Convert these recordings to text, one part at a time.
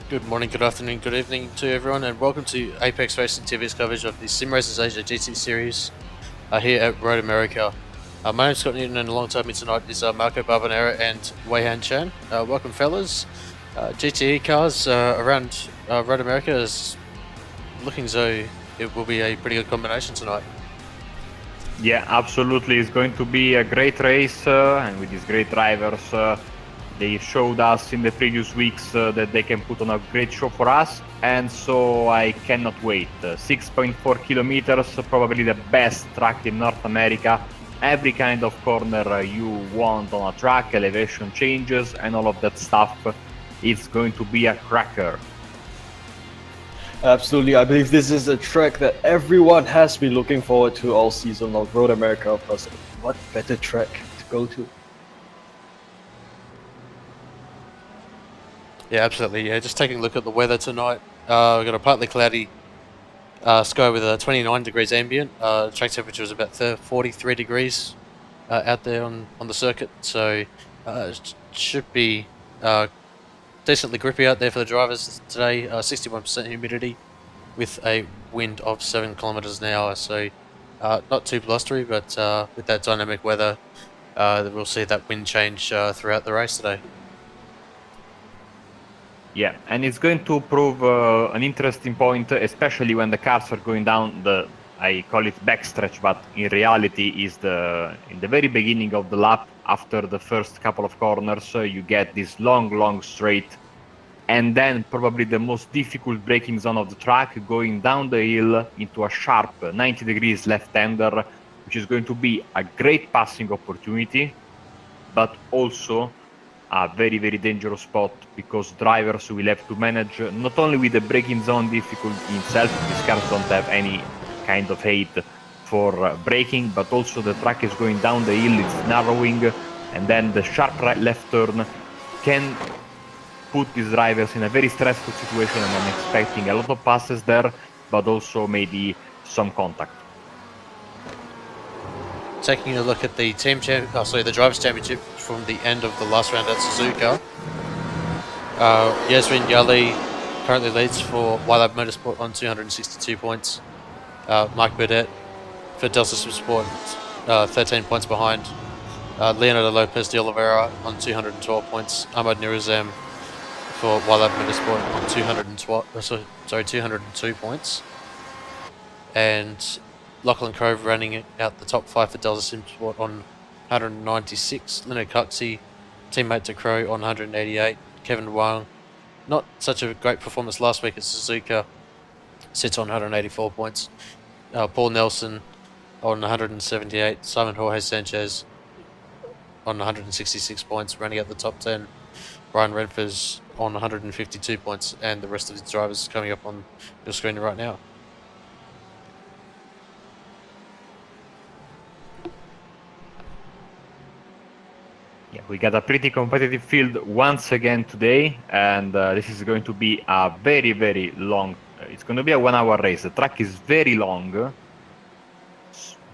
Good morning, good afternoon, good evening to everyone, and welcome to Apex Racing TV's coverage of the Sim Racers Asia GTE Series here at Road America. My name's Scott Newton, and alongside me tonight is Marco Barbanera and Wei Han. Welcome, fellas. GTE cars around Road America is looking as though it will be a pretty good combination tonight. Yeah, absolutely. It's going to be a great race, and with these great drivers, they showed us in the previous weeks that they can put on a great show for us, and so I cannot wait. 6.4 kilometers, probably the best track in North America. Every kind of corner you want on a track, elevation changes, and all of that stuff. It's going to be a cracker. Absolutely, I believe this is a track that everyone has been looking forward to all season long. Road America, of course. What better track to go to? Yeah, absolutely. Yeah, just taking a look at the weather tonight. We've got a partly cloudy sky with 29 degrees ambient. Track temperature is about 43 degrees out there on the circuit, so it should be decently grippy out there for the drivers today. 61% humidity with a wind of 7 kilometers an hour, so not too blustery, but with that dynamic weather, we'll see that wind change throughout the race today. Yeah, and it's going to prove an interesting point, especially when the cars are going down the, I call it backstretch, but in reality is in the very beginning of the lap, after the first couple of corners, you get this long straight, and then probably the most difficult braking zone of the track, going down the hill into a sharp 90 degrees left-hander, which is going to be a great passing opportunity, but also a very dangerous spot, because drivers will have to manage not only with the braking zone difficult in itself, these cars don't have any kind of aid for braking, but also the track is going down the hill, it's narrowing, and then the sharp right left turn can put these drivers in a very stressful situation, and I'm expecting a lot of passes there, but also maybe some contact. Taking a look at the the Drivers' Championship from the end of the last round at Suzuka. Yasmin Yali currently leads for Wylab Motorsport on 262 points. Mike Burdett for Delta Sport 13 points behind. Leonardo Lopez de Oliveira on 212 points. Ahmad Nirazam for Wylab Motorsport on 202 points. And Lachlan Cove running out the top 5 for Delta Sport on 196. Leonard Cuxey, teammate to Crow, on 188. Kevin Wang, not such a great performance last week at Suzuka, sits on 184 points. Paul Nelson on 178. Simon Jorge Sanchez on 166 points, running out the top 10. Brian Renfers on 152 points, and the rest of the drivers coming up on your screen right now. Yeah, we got a pretty competitive field once again today, and this is going to be a very long. It's going to be a 1 hour race. The track is very long,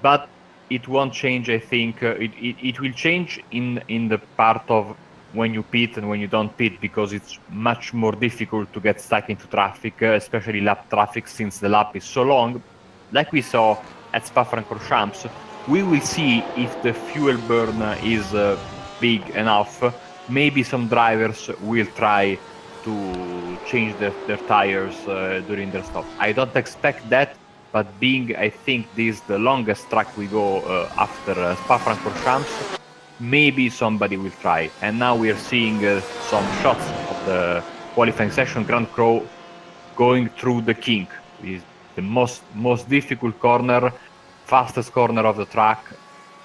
but it won't change. I think it will change in the part of when you pit and when you don't pit, because it's much more difficult to get stuck into traffic, especially lap traffic, since the lap is so long. Like we saw at Spa-Francorchamps, we will see if the fuel burn is big enough. Maybe some drivers will try to change their tires during their stop. I don't expect that, but being, I think, this the longest track we go after Spa-Francorchamps, maybe somebody will try. And now we are seeing some shots of the qualifying session. Grand Crow going through the kink, is the most difficult corner, fastest corner of the track.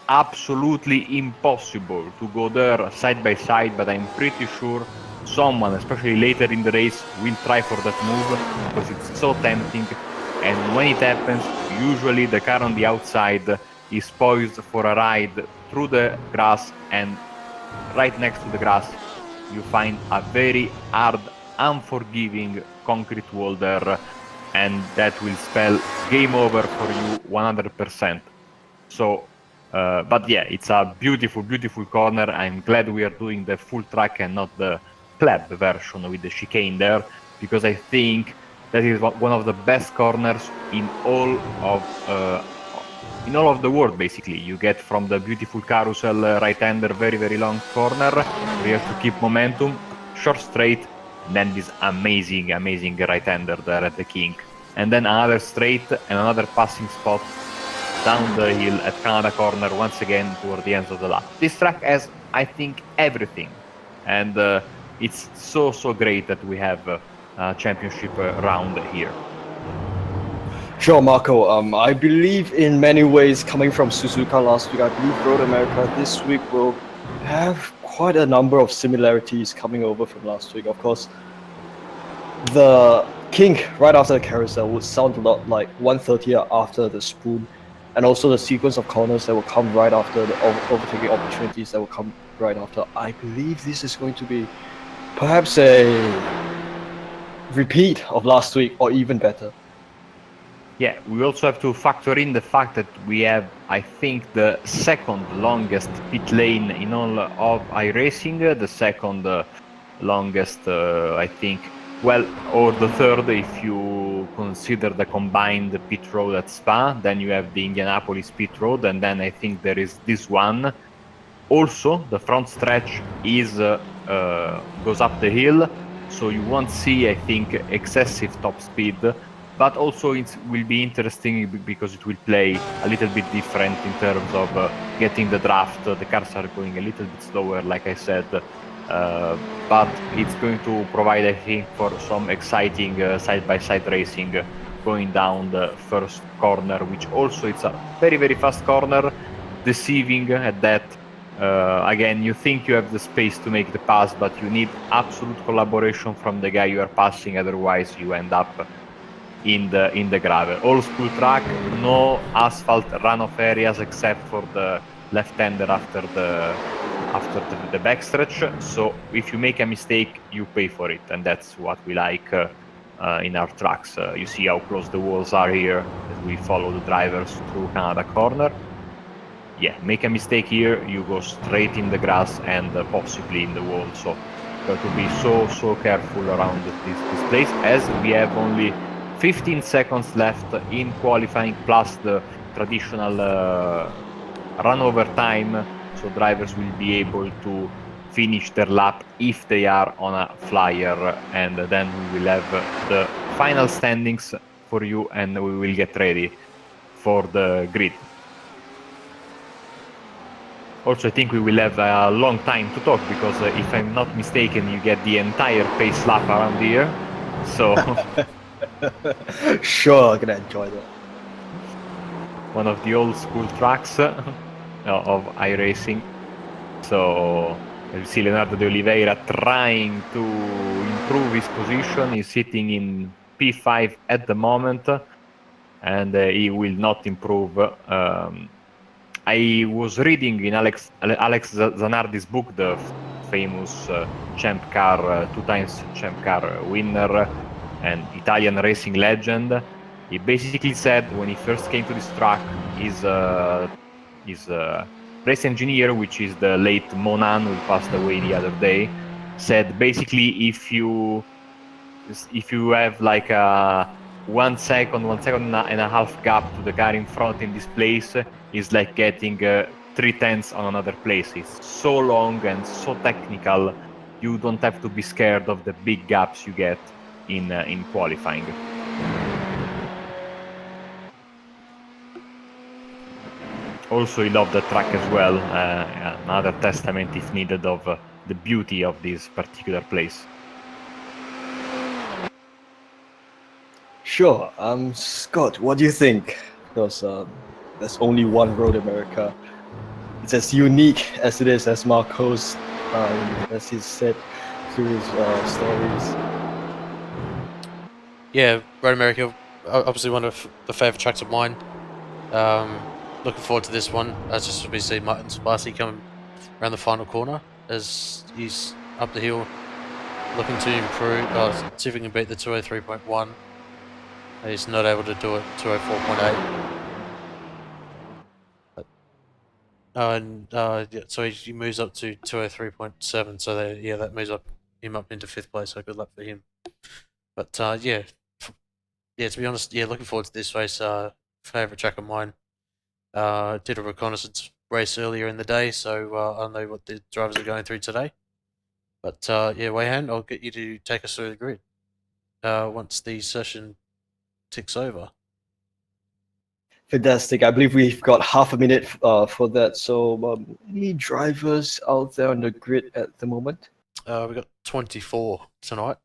Absolutely impossible to go there side by side, but I'm pretty sure someone, especially later in the race, will try for that move, because it's so tempting. And when it happens, usually the car on the outside is poised for a ride through the grass, and right next to the grass you find a very hard, unforgiving concrete wall there, and that will spell game over for you 100%. So but yeah, it's a beautiful corner. I'm glad we are doing the full track and not the club version with the chicane there. because I think that is one of the best corners in all of the world. Basically, you get from the beautiful carousel right-hander, very long corner where you have to keep momentum, short straight, and then this amazing right-hander there at the kink, and then another straight and another passing spot down the hill at Canada Corner once again toward the end of the lap. This track has, I think, everything, and it's so great that we have a championship round here. Sure, Marco. I believe in many ways, coming from Suzuka last week, I believe Road America this week will have quite a number of similarities coming over from last week. Of course, the kink right after the carousel would sound a lot like 130 after the spoon, and also the sequence of corners that will come right after the overtaking opportunities that will come right after. I believe this is going to be perhaps a repeat of last week or even better. Yeah, we also have to factor in the fact that we have, I think, the second longest pit lane in all of iRacing, the second longest, I think, well, or the third if you consider the combined pit road at Spa. Then you have the Indianapolis pit road, and then I think there is this one. Also, the front stretch goes up the hill, so you won't see, I think, excessive top speed. But also, it will be interesting because it will play a little bit different in terms of getting the draft. The cars are going a little bit slower, like I said, but it's going to provide, I think, for some exciting side-by-side racing going down the first corner, which also it's a very fast corner, deceiving at that. Again, you think you have the space to make the pass, but you need absolute collaboration from the guy you are passing, otherwise you end up in the gravel. Old school track, no asphalt runoff areas except for the left-hander after the backstretch. So if you make a mistake, you pay for it, and that's what we like in our tracks. You see how close the walls are here as we follow the drivers through Canada Corner. Yeah, make a mistake here, you go straight in the grass and possibly in the wall. So got to be so careful around this place, as we have only 15 seconds left in qualifying, plus the traditional run over time. So drivers will be able to finish their lap if they are on a flyer, and then we will have the final standings for you, and we will get ready for the grid. Also, I think we will have a long time to talk because, if I'm not mistaken, you get the entire pace lap around here. So, Sure, I'm gonna enjoy that. one of the old school tracks of iRacing. So, you see Leonardo de Oliveira trying to improve his position. He's sitting in P5 at the moment, and he will not improve. I was reading in Alex Zanardi's book, the famous champ car, 2 times champ car winner and Italian racing legend. He basically said when he first came to this track, his race engineer, which is the late Monan, who passed away the other day, said basically if you have like a 1 second, 1 second and a half gap to the car in front in this place, is like getting 3 tenths on another place. It's so long and so technical. You don't have to be scared of the big gaps you get in qualifying. Also, he loved the track as well. Another testament, if needed, of the beauty of this particular place. Sure. Scott, what do you think? Because there's only one Road America. It's as unique as it is, as Marcos, as he said through his stories. Yeah, Road America, obviously one of the favourite tracks of mine. Looking forward to this one. As just we see Martin Sparsi coming around the final corner as he's up the hill, looking to improve. See if he can beat the 203.1. He's not able to do it. 204.8. Yeah, so he moves up to 203.7. So that moves him up into 5th place. So good luck for him. But yeah, to be honest, yeah, looking forward to this race. Favorite track of mine. Did a reconnaissance race earlier in the day, so I know what the drivers are going through today. But yeah, Wei Han, I'll get you to take us through the grid once the session ticks over. Fantastic. I believe we've got half a minute for that. So, any drivers out there on the grid at the moment? We've got 24 tonight,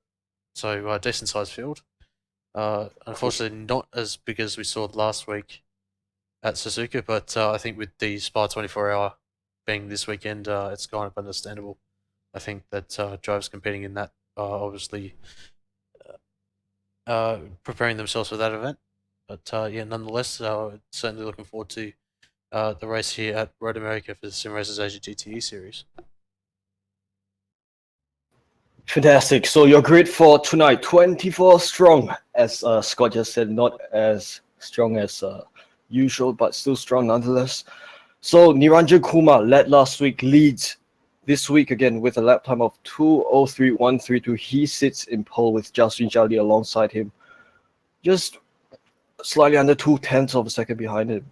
so decent sized field. Unfortunately, not as big as we saw last week at Suzuka, but I think with the Spa 24-hour being this weekend, it's kind of understandable. I think that drivers competing in that are obviously preparing themselves for that event. But yeah, nonetheless, certainly looking forward to the race here at Road America for the Sim Racers Asia GTE Series. Fantastic. So your grid for tonight, 24 strong, as Scott just said, not as strong as usual, but still strong nonetheless. So Niranjan Kumar led last week, leads this week again with a lap time of 2:03.132. He sits in pole with Jaswin Jali alongside him, just slightly under 2/10 of a second behind him.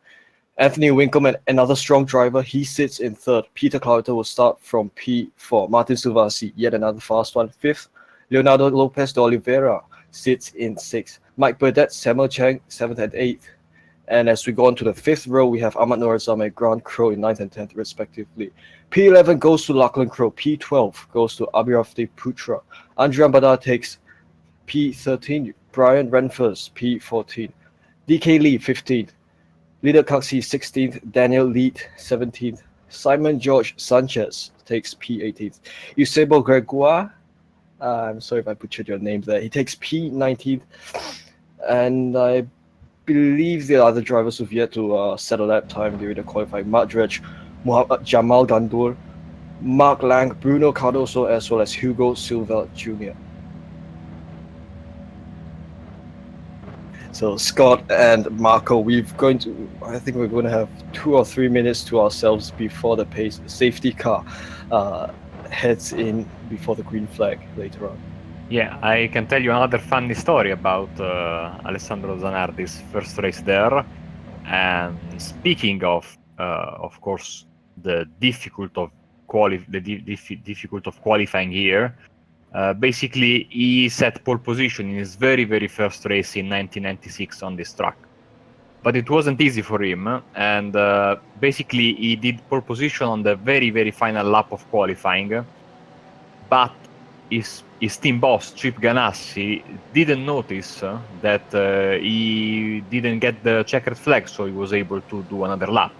Anthony Winkelmann, another strong driver, he sits in third. Peter Clarita will start from P4. Martin Silvasi, yet another fast one, fifth. Leonardo Lopez de Oliveira sits in sixth. Mike Burdett, Samuel Chang, seventh and eighth. And as we go on to the fifth row, we have Ahmad Norazam and Grant Crow in ninth and 10th, respectively. P11 goes to Lachlan Crow. P12 goes to Abhirafti Putra. Andrian Badar takes P13. Brian Renfers, P14. DK Lee, 15th. Leader Coxey 16th, Daniel Lead 17th, Simon George Sanchez takes P18th, Eusebio Gregoire, I'm sorry if I butchered your name there, he takes P19th, and I believe the other drivers who've yet to settle that time during the qualifying, Mark Dredge, Jamal Gandour, Mark Lang, Bruno Cardoso, as well as Hugo Silva Jr. So Scott and Marco, I think we're going to have 2 or 3 minutes to ourselves before the safety car uh, heads in before the green flag later on. Yeah, I can tell you another funny story about Alessandro Zanardi's first race there. And speaking of course, the difficult of difficult of qualifying here. Basically, he set pole position in his very first race in 1996 on this track. But it wasn't easy for him, and basically he did pole position on the very final lap of qualifying. But his team boss, Chip Ganassi, didn't notice that he didn't get the checkered flag, so he was able to do another lap.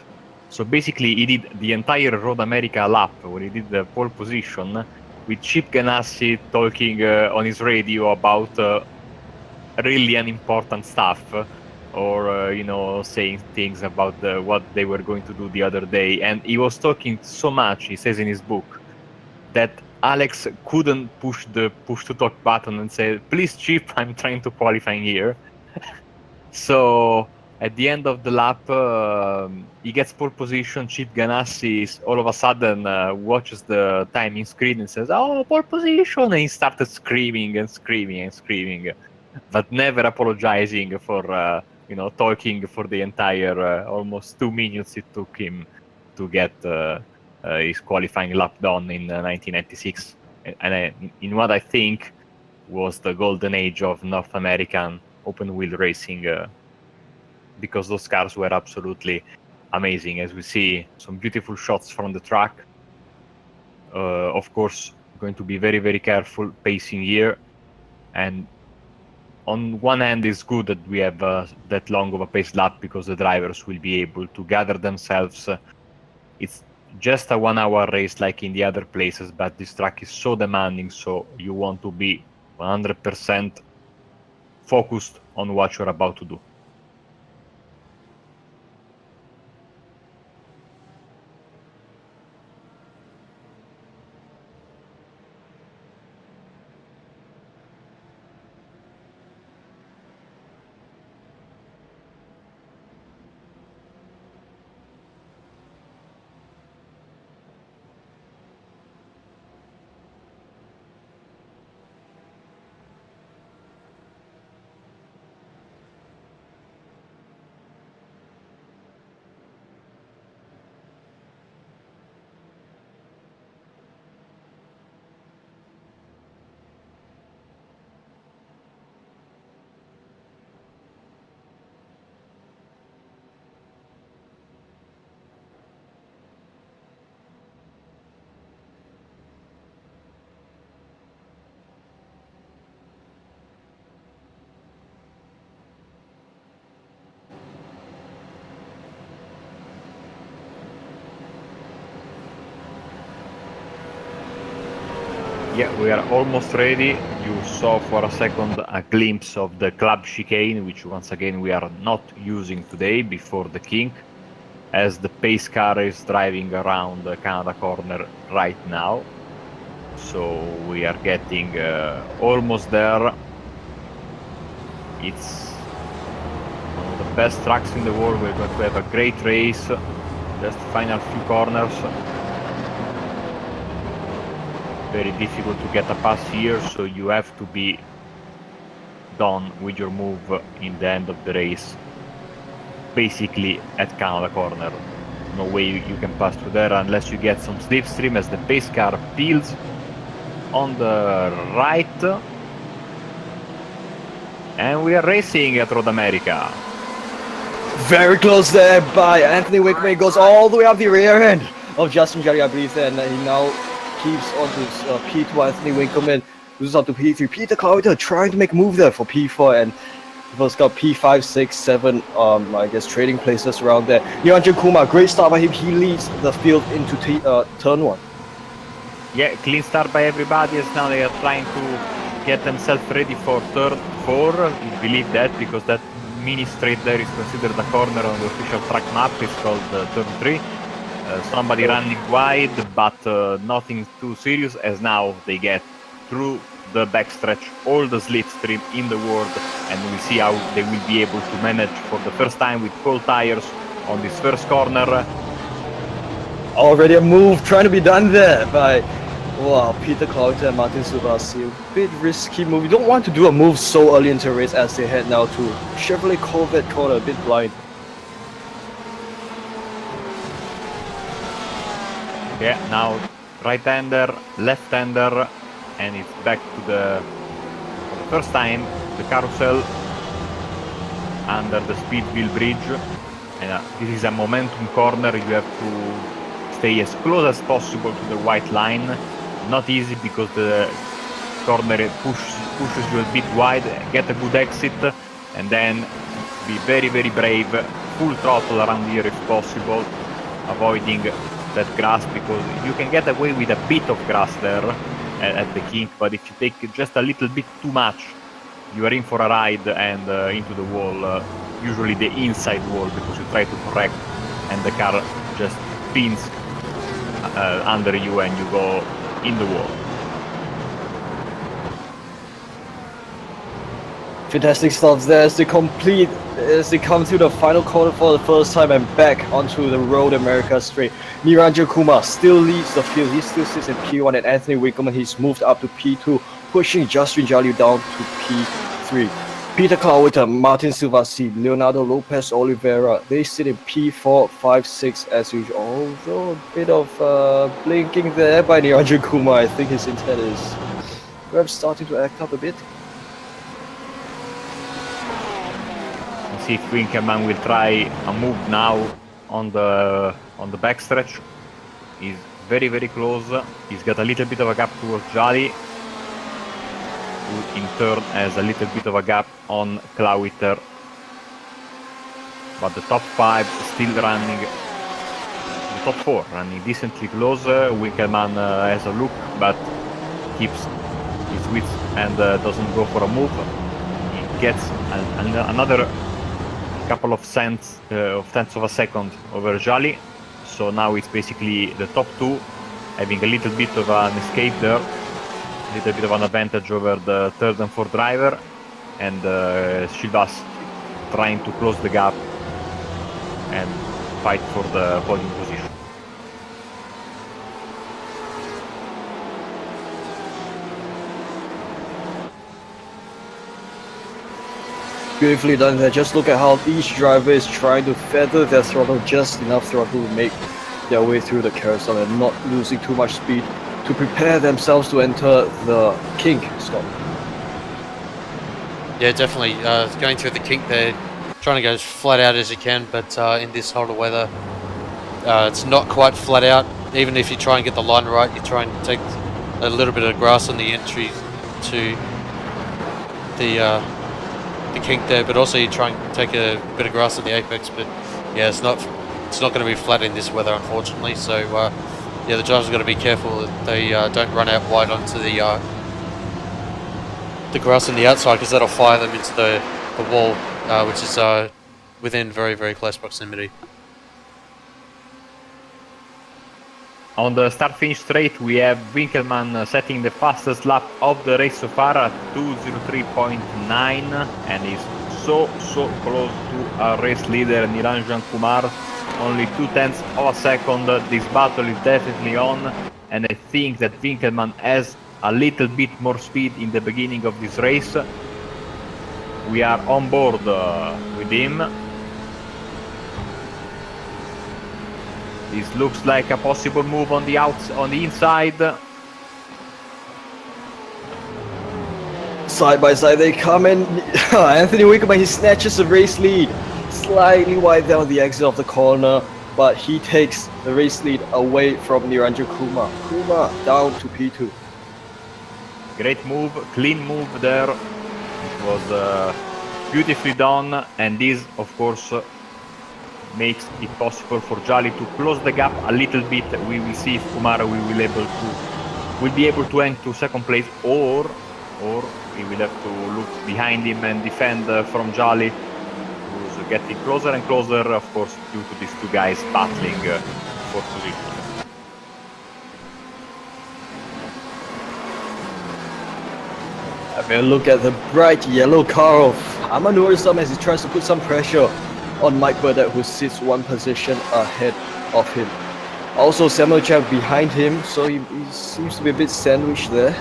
So basically, he did the entire Road America lap where he did the pole position with Chip Ganassi talking on his radio about really unimportant stuff, or saying things about what they were going to do the other day. And he was talking so much, he says in his book, that Alex couldn't push the push to talk button and say, "Please, Chip, I'm trying to qualify here." So at the end of the lap, he gets pole position. Chip Ganassi all of a sudden watches the timing screen and says, "Oh, pole position!" And he started screaming and screaming and screaming, but never apologizing for talking for the entire almost 2 minutes it took him to get his qualifying lap done in 1996, and in what I think was the golden age of North American open wheel racing, because those cars were absolutely amazing. As we see some beautiful shots from the track. Of course, going to be very careful pacing here, and on one hand, it's good that we have that long of a pace lap because the drivers will be able to gather themselves. It's just a 1 hour race like in the other places, but this track is so demanding, so you want to be 100% focused on what you're about to do. Yeah, we are almost ready. You saw for a second a glimpse of the club chicane, which once again we are not using today before the kink, as the pace car is driving around the Canada corner right now. So we are getting almost there. It's one of the best tracks in the world. We're going to have a great race. Just final few corners. Very difficult to get a pass here, so you have to be done with your move in the end of the race. Basically at Canada corner. No way you can pass through there unless you get some slipstream as the pace car peels on the right. And we are racing at Road America. Very close there by Anthony Wickman. Goes all the way up the rear end of Justin Jolly, I believe, and he now keeps on to P2. Anthony Winkleman loses up to P3. Peter Carter trying to make a move there for P4, and he's got P5, 6, 7, I guess trading places around there. Niranjan Kumar, great start by him. He leads the field into turn 1. Yeah, clean start by everybody as now they are trying to get themselves ready for turn 4. You believe that because that mini straight there is considered a corner on the official track map. It's called turn 3. Somebody running wide, but nothing too serious as now they get through the backstretch all the slipstream in the world, and we see how they will be able to manage for the first time with cold tires on this first corner. Already a move trying to be done there by Peter Clark and Martin Subasi. A bit risky move. You don't want to do a move so early into a race as they head now to Chevrolet Corvette corner, a bit blind. Yeah, now right-hander, left-hander, and it's back to for the first time, the carousel under the speed wheel bridge. And this is a momentum corner. You have to stay as close as possible to the white line. Not easy because the corner pushes you a bit wide. Get a good exit, and then be very, very brave. Full throttle around here if possible, avoiding that grass, because you can get away with a bit of grass there at the kink, but if you take just a little bit too much, you are in for a ride and into the wall, usually the inside wall, because you try to correct and the car just spins under you and you go in the wall. Fantastic stuff there as they come to the final corner for the first time and back onto the Road America straight. Niranjan Kumar still leads the field. He still sits in P1, and Anthony Wickman, he's moved up to P2, pushing Justin Jalou down to P3. Peter Clark, Martin Silvasi, Leonardo Lopez Oliveira, they sit in P4, 5, 6 as usual. Although a bit of blinking there by Niranjan Kumar. I think his intent is perhaps starting to act up a bit. See if Winkelmann will try a move now on the backstretch. He's very, very close. He's got a little bit of a gap towards Jolly, who in turn has a little bit of a gap on Clawiter. But the top 5 still running, the top 4 running decently close. Winkelmann has a look, but keeps his wits and doesn't go for a move. He gets another couple of tenths of a second over Jolly, so now it's basically the top 2 having a little bit of an escape there, a little bit of an advantage over the 3rd and 4th driver, and Chivas trying to close the gap and fight for the podium position. Beautifully done there. Just look at how each driver is trying to feather their throttle, just enough throttle to make their way through the carousel and not losing too much speed to prepare themselves to enter the kink stop. Yeah, definitely. Going through the kink there, trying to go as flat out as you can, but in this hotter weather, it's not quite flat out. Even if you try and get the line right, you try and take a little bit of grass on the entry to the kink there, but also you try and take a bit of grass on the apex. But yeah, it's not going to be flat in this weather, unfortunately. So yeah, the drivers got to be careful that they don't run out wide onto the grass on the outside, because that'll fire them into the wall, which is within very, very close proximity. On the start-finish straight, we have Winkelmann setting the fastest lap of the race so far at 2:03.9, and is so close to our race leader Niranjan Kumar. Only 0.2 of a second. This battle is definitely on, and I think that Winkelmann has a little bit more speed in the beginning of this race. We are on board with him. This looks like a possible move on the inside. Side by side they come, and Anthony Winkelmann, he snatches the race lead, slightly wide down the exit of the corner, but he takes the race lead away from Niranjan Kumar. Kumar down to P2. Great move, clean move there. It was beautifully done, and this, of course, makes it possible for Jolly to close the gap a little bit. We will see if Kumar will be able to end to second place, or we will have to look behind him and defend from Jolly, who's getting closer and closer, of course, due to these two guys battling for position. Have a look at the bright yellow car of Amanur Sam as he tries to put some pressure on Mike Burdett, who sits one position ahead of him. Also, Samuel Chang behind him, so he seems to be a bit sandwiched there.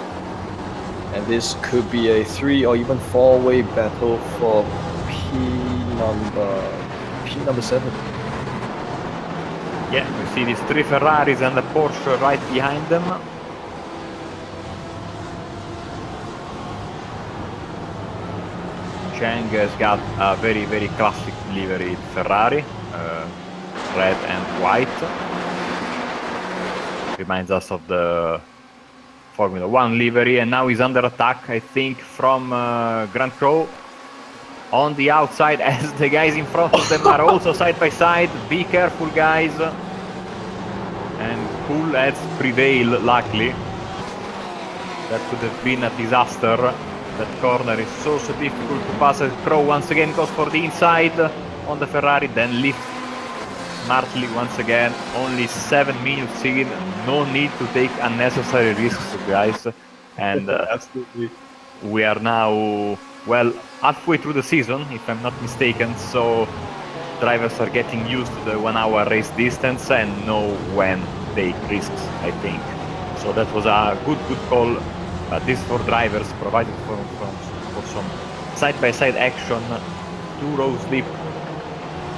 And this could be a 3 or even 4-way battle for P number 7. Yeah, we see these 3 Ferraris and the Porsche right behind them. Chang has got a very, very classic livery Ferrari, red and white. Reminds us of the Formula 1 livery, and now he's under attack, I think, from Grand Crow on the outside, as the guys in front of them are also side by side. Be careful, guys. And cool heads prevail, luckily. That could have been a disaster. That corner is so difficult to pass. Crow once again goes for the inside on the Ferrari, then lifts smartly once again. Only 7 minutes in, no need to take unnecessary risks, guys. And Absolutely. we are now, well, halfway through the season, if I'm not mistaken, so drivers are getting used to the 1 hour race distance and know when to take risks, I think. So that was a good call. But this for drivers, provided for some side-by-side action, 2-row slip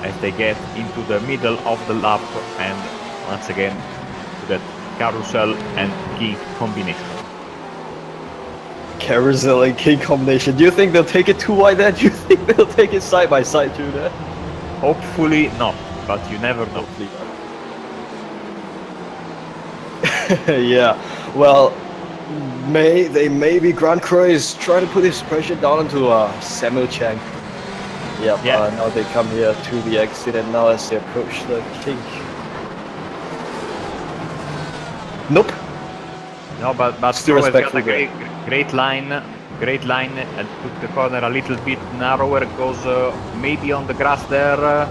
as they get into the middle of the lap, and once again to that carousel and key combination. Carousel and king combination. Do you think they'll take it too wide there? Do you think they'll take it side by side too there? Hopefully not, but you never know. Yeah, well, maybe Grand Croix is trying to put his pressure down onto Samuel Chang. Yep, Yeah. now they come here to the exit, and now as they approach the king. Nope. No, but Still Crow has got a respectful great line, and took the corner a little bit narrower. Goes maybe on the grass there,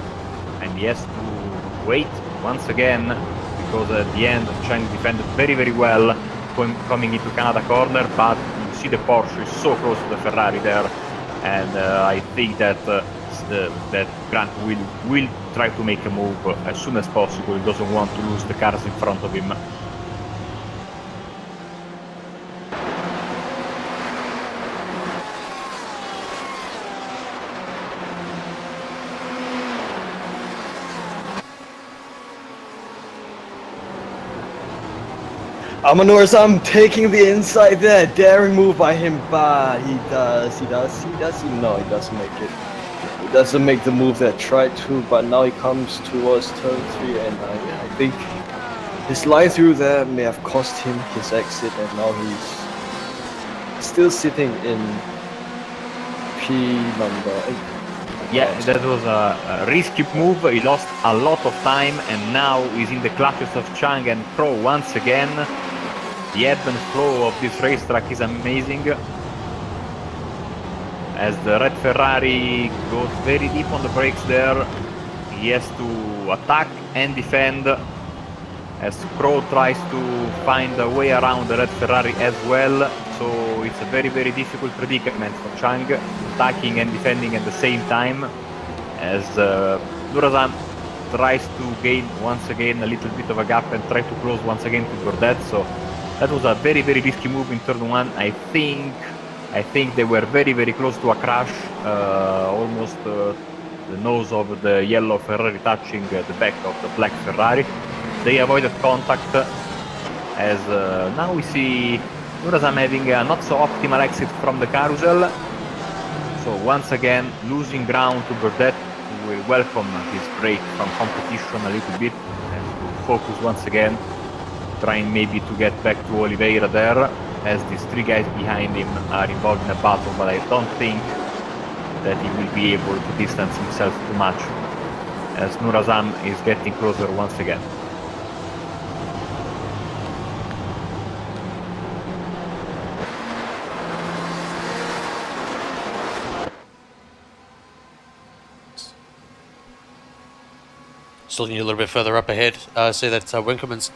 and he has to wait once again, because at the end Chang defended very, very well coming into Canada corner, but you see the Porsche is so close to the Ferrari there, and I think that that Grant will try to make a move as soon as possible. He doesn't want to lose the cars in front of him. Amanur Sam taking the inside there, daring move by him, but he does, no, he doesn't make it. He doesn't make the move that tried to, but now he comes towards turn 3, and I think his line through there may have cost him his exit, and now he's still sitting in P number 8. Yeah, front. that was a risky move. He lost a lot of time, and now he's in the clutches of Chang and Crow once again. The ebb and flow of this racetrack is amazing. As the red Ferrari goes very deep on the brakes there, he has to attack and defend, as Crow tries to find a way around the red Ferrari as well. So it's a very, very difficult predicament for Chang, attacking and defending at the same time, as Nurazam tries to gain once again a little bit of a gap and try to close once again to Bordet. So that was a very, very risky move in turn one. I think they were very, very close to a crash, almost the nose of the yellow Ferrari touching the back of the black Ferrari. They avoided contact, as now we see Nurazam having a not so optimal exit from the carousel. So once again, losing ground to Bordet, who will welcome his break from competition a little bit and to focus once again, trying maybe to get back to Oliveira there, as these three guys behind him are involved in a battle, but I don't think that he will be able to distance himself too much, as Nurazam is getting closer once again. Just looking a little bit further up ahead, see that Winkelmann's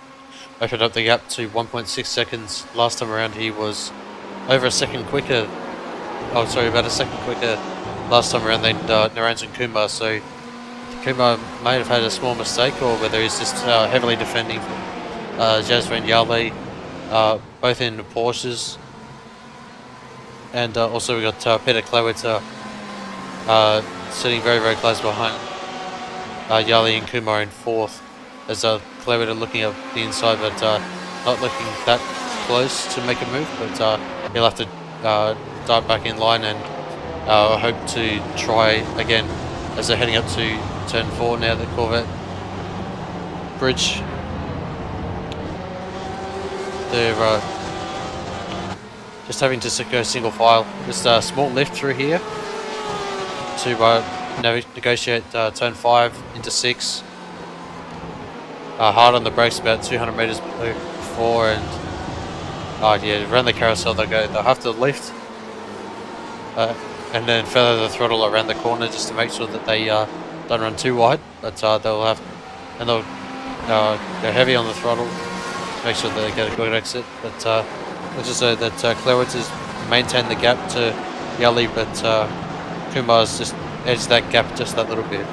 opened up the gap to 1.6 seconds. Last time around he was over a second quicker. Oh, sorry, about a second quicker last time around than Naranj and Kumar. So Kumar may have had a small mistake, or whether he's just heavily defending Jasmine Yale, both in Porsches. And also we got Peter Klewitzer sitting very, very close behind Yali and Kumar in fourth, as Klewitzer looking up the inside, but not looking that close to make a move, but he'll have to dive back in line and hope to try again as they're heading up to turn 4 now, the Corvette bridge. They're just having to go single file. Just a small lift through here to negotiate turn 5 into 6. Hard on the brakes, about 200 meters before, and yeah, around the carousel they'll have to lift and then feather the throttle around the corner just to make sure that they don't run too wide. But they'll go heavy on the throttle to make sure that they get a good exit. But let's just say that Klewitz has maintained the gap to Yali, but Kumar's just edged that gap just that little bit.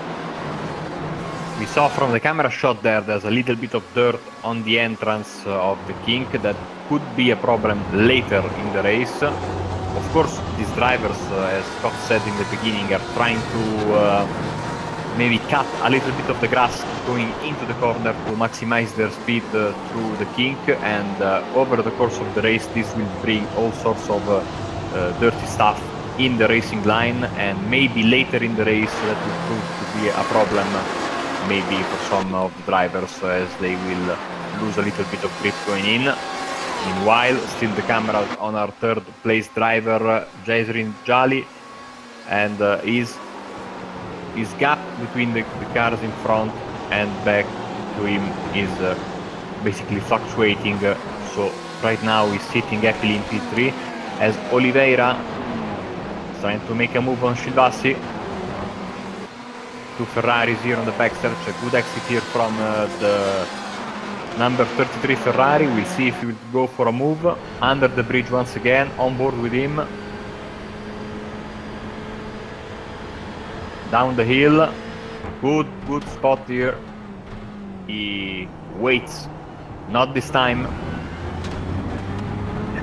We saw from the camera shot there's a little bit of dirt on the entrance of the kink that could be a problem later in the race. Of course, these drivers, as Scott said in the beginning, are trying to maybe cut a little bit of the grass going into the corner to maximize their speed through the kink, and over the course of the race this will bring all sorts of dirty stuff in the racing line, and maybe later in the race that will prove to be a problem maybe for some of the drivers, as they will lose a little bit of grip going in. Meanwhile, still the camera on our third place driver, Jasrin Jali, and his gap between the cars in front and back to him is basically fluctuating. So right now he's sitting happily in P3, as Oliveira is trying to make a move on Shilvassi. Two Ferraris here on the backstretch. A good exit here from the number 33 Ferrari. We'll see if he will go for a move under the bridge once again, on board with him. Down the hill. Good spot here. He waits. Not this time.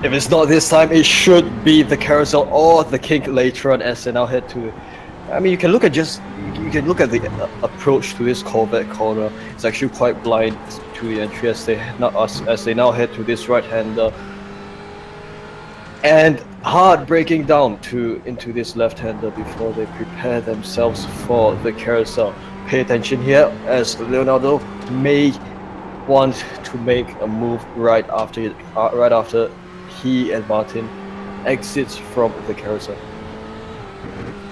If it's not this time, it should be the carousel or the kink later on, as they now head to. I mean, you can look at the approach to this Corvette corner. It's actually quite blind to the entry as they now head to this right-hander, and hard braking down into this left-hander before they prepare themselves for the carousel. Pay attention here, as Leonardo may want to make a move right after he and Martin exits from the carousel.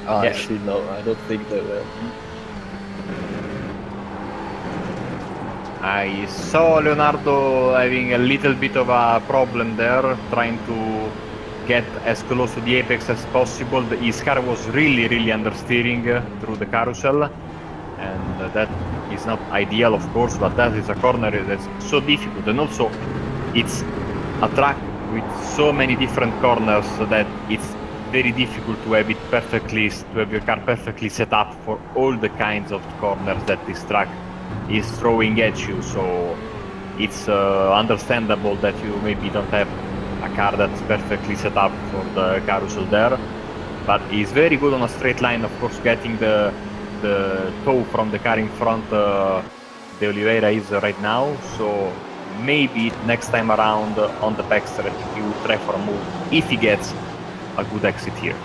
Yeah. Actually, no, I don't think they will. I saw Leonardo having a little bit of a problem there, trying to get as close to the apex as possible. His car was really understeering through the carousel, and that is not ideal, of course, but that is a corner that's so difficult. And also, it's a track with so many different corners that it's very difficult to have your car perfectly set up for all the kinds of corners that this track is throwing at you. So it's understandable that you maybe don't have a car that's perfectly set up for the carousel there, but he's very good on a straight line, of course, getting the toe from the car in front. De Oliveira is right now, so maybe next time around on the backstretch he will try for a move if he gets a good exit here.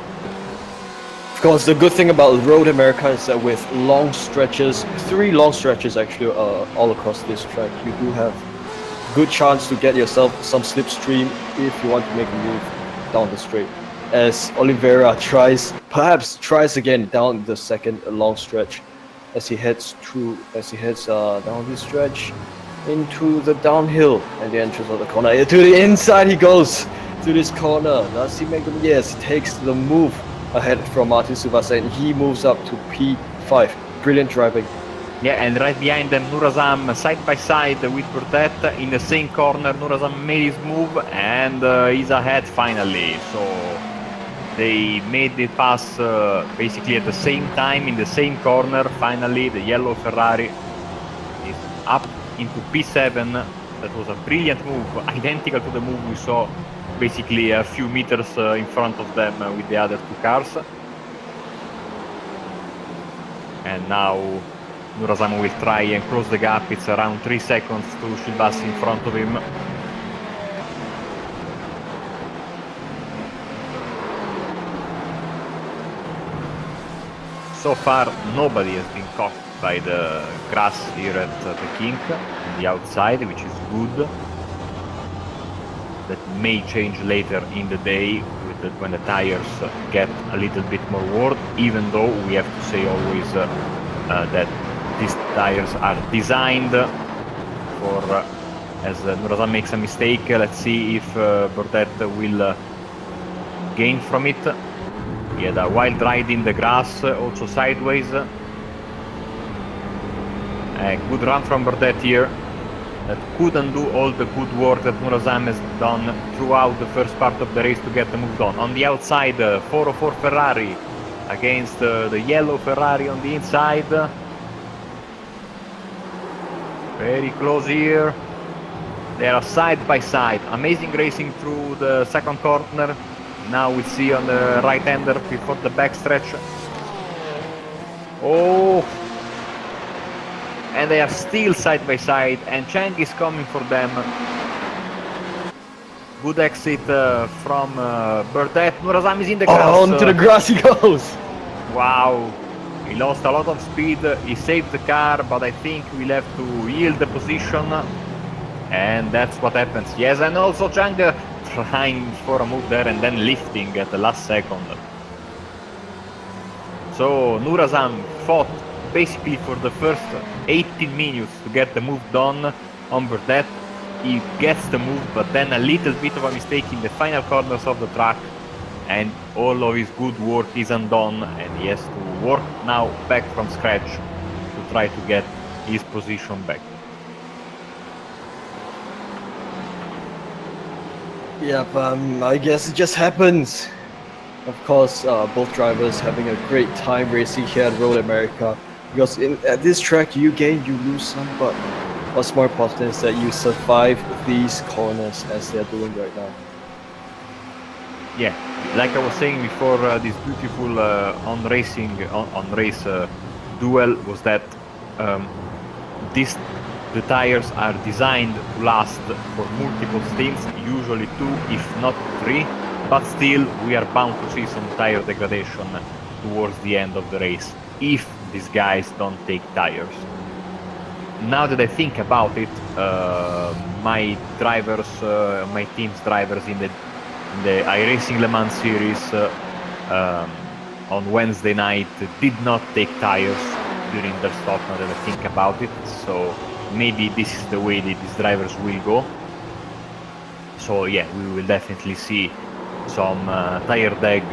Of course, the good thing about Road America is that with long stretches, 3 long stretches actually all across this track, you do have good chance to get yourself some slipstream if you want to make a move down the straight. As Oliveira perhaps tries again down the second long stretch, as he heads down this stretch into the downhill and the entrance of the corner. To the inside he goes to this corner. Does he make them? Yes, he takes the move ahead from Martin Subasa and he moves up to P5. Brilliant driving. Yeah, and right behind them, Nurazam side by side with Burdett in the same corner. Nurazam made his move and he's ahead finally. So they made the pass basically at the same time in the same corner. Finally, the yellow Ferrari is up into P7. That was a brilliant move, identical to the move we saw basically a few meters in front of them with the other 2 cars. And now Nurazam will try and close the gap. It's around 3 seconds to Shilbassi in front of him. So far, nobody has been caught by the grass here at the kink on the outside, which is good. That may change later in the day when the tires get a little bit more worn, even though we have to say always that these tires are designed for, as Nurazam makes a mistake, let's see if Burdett will gain from it. He had a wild ride in the grass, also sideways. A good run from Burdett here. That couldn't do all the good work that Nurazam has done throughout the first part of the race to get the move done. On the outside, 404 Ferrari against the yellow Ferrari on the inside. Very close here. They are side by side. Amazing racing through the second corner. Now we see on the right-hander before the backstretch. Oh! And they are still side by side, and Cheng is coming for them. Good exit from Burdett. Nurazam is in the grass. Onto the grass he goes! Wow! He lost a lot of speed. He saved the car, but I think we'll have to yield the position. And that's what happens. Yes, and also Cheng trying for a move there and then lifting at the last second. So Nurazam fought basically for the first 18 minutes to get the move done on Burdett. He gets the move, but then a little bit of a mistake in the final corners of the track, and all of his good work is undone, and he has to work now back from scratch to try to get his position back. Yep, I guess it just happens. Of course, both drivers having a great time racing here at Road America. Because at this track, you gain, you lose some, but what's more important is that you survive these corners as they're doing right now. Yeah, like I was saying before, this beautiful on-race duel was that the tires are designed to last for multiple stints, usually 2 if not 3, but still we are bound to see some tire degradation towards the end of the race if these guys don't take tires. Now that I think about it, my team's drivers in the iRacing Le Mans series on Wednesday night did not take tires during their stop, now that I think about it, so maybe this is the way that these drivers will go. So yeah, we will definitely see some tire deg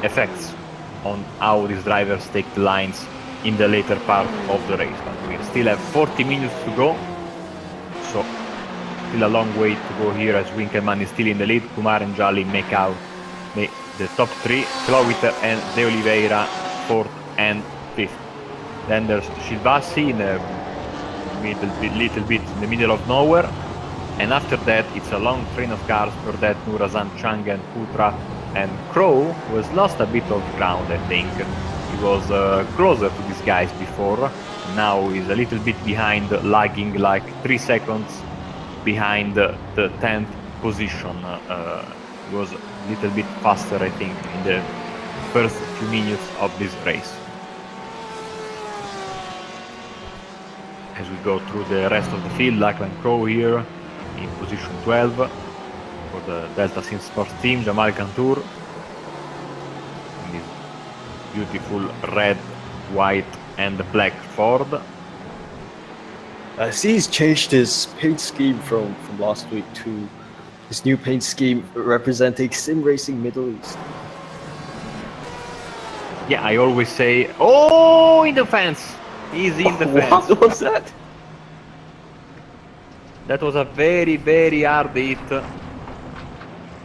effects on how these drivers take the lines in the later part of the race. But we still have 40 minutes to go, so still a long way to go here, as Winkelmann is still in the lead. Kumar and Jolly make out the top three. Clowiter and De Oliveira 4th and 5th. Then there's Shilvassi in the little bit in the middle of nowhere. And after that, it's a long train of cars for that Nurazam, Chang and Putra. And Crow was lost a bit of ground, I think. He was closer to these guys before. Now he's a little bit behind, lagging like 3 seconds behind the 10th position. He was a little bit faster, I think, in the first few minutes of this race. As we go through the rest of the field, Lachlan Crow here in position 12 for the Delta Sim Sports team, Jamal Cantour in this beautiful red, white and black Ford. I see he's changed his paint scheme from last week to his new paint scheme representing sim racing Middle East. Yeah, I always say, oh, in the fence! He's in the fence. What was that? That was a very, very hard hit.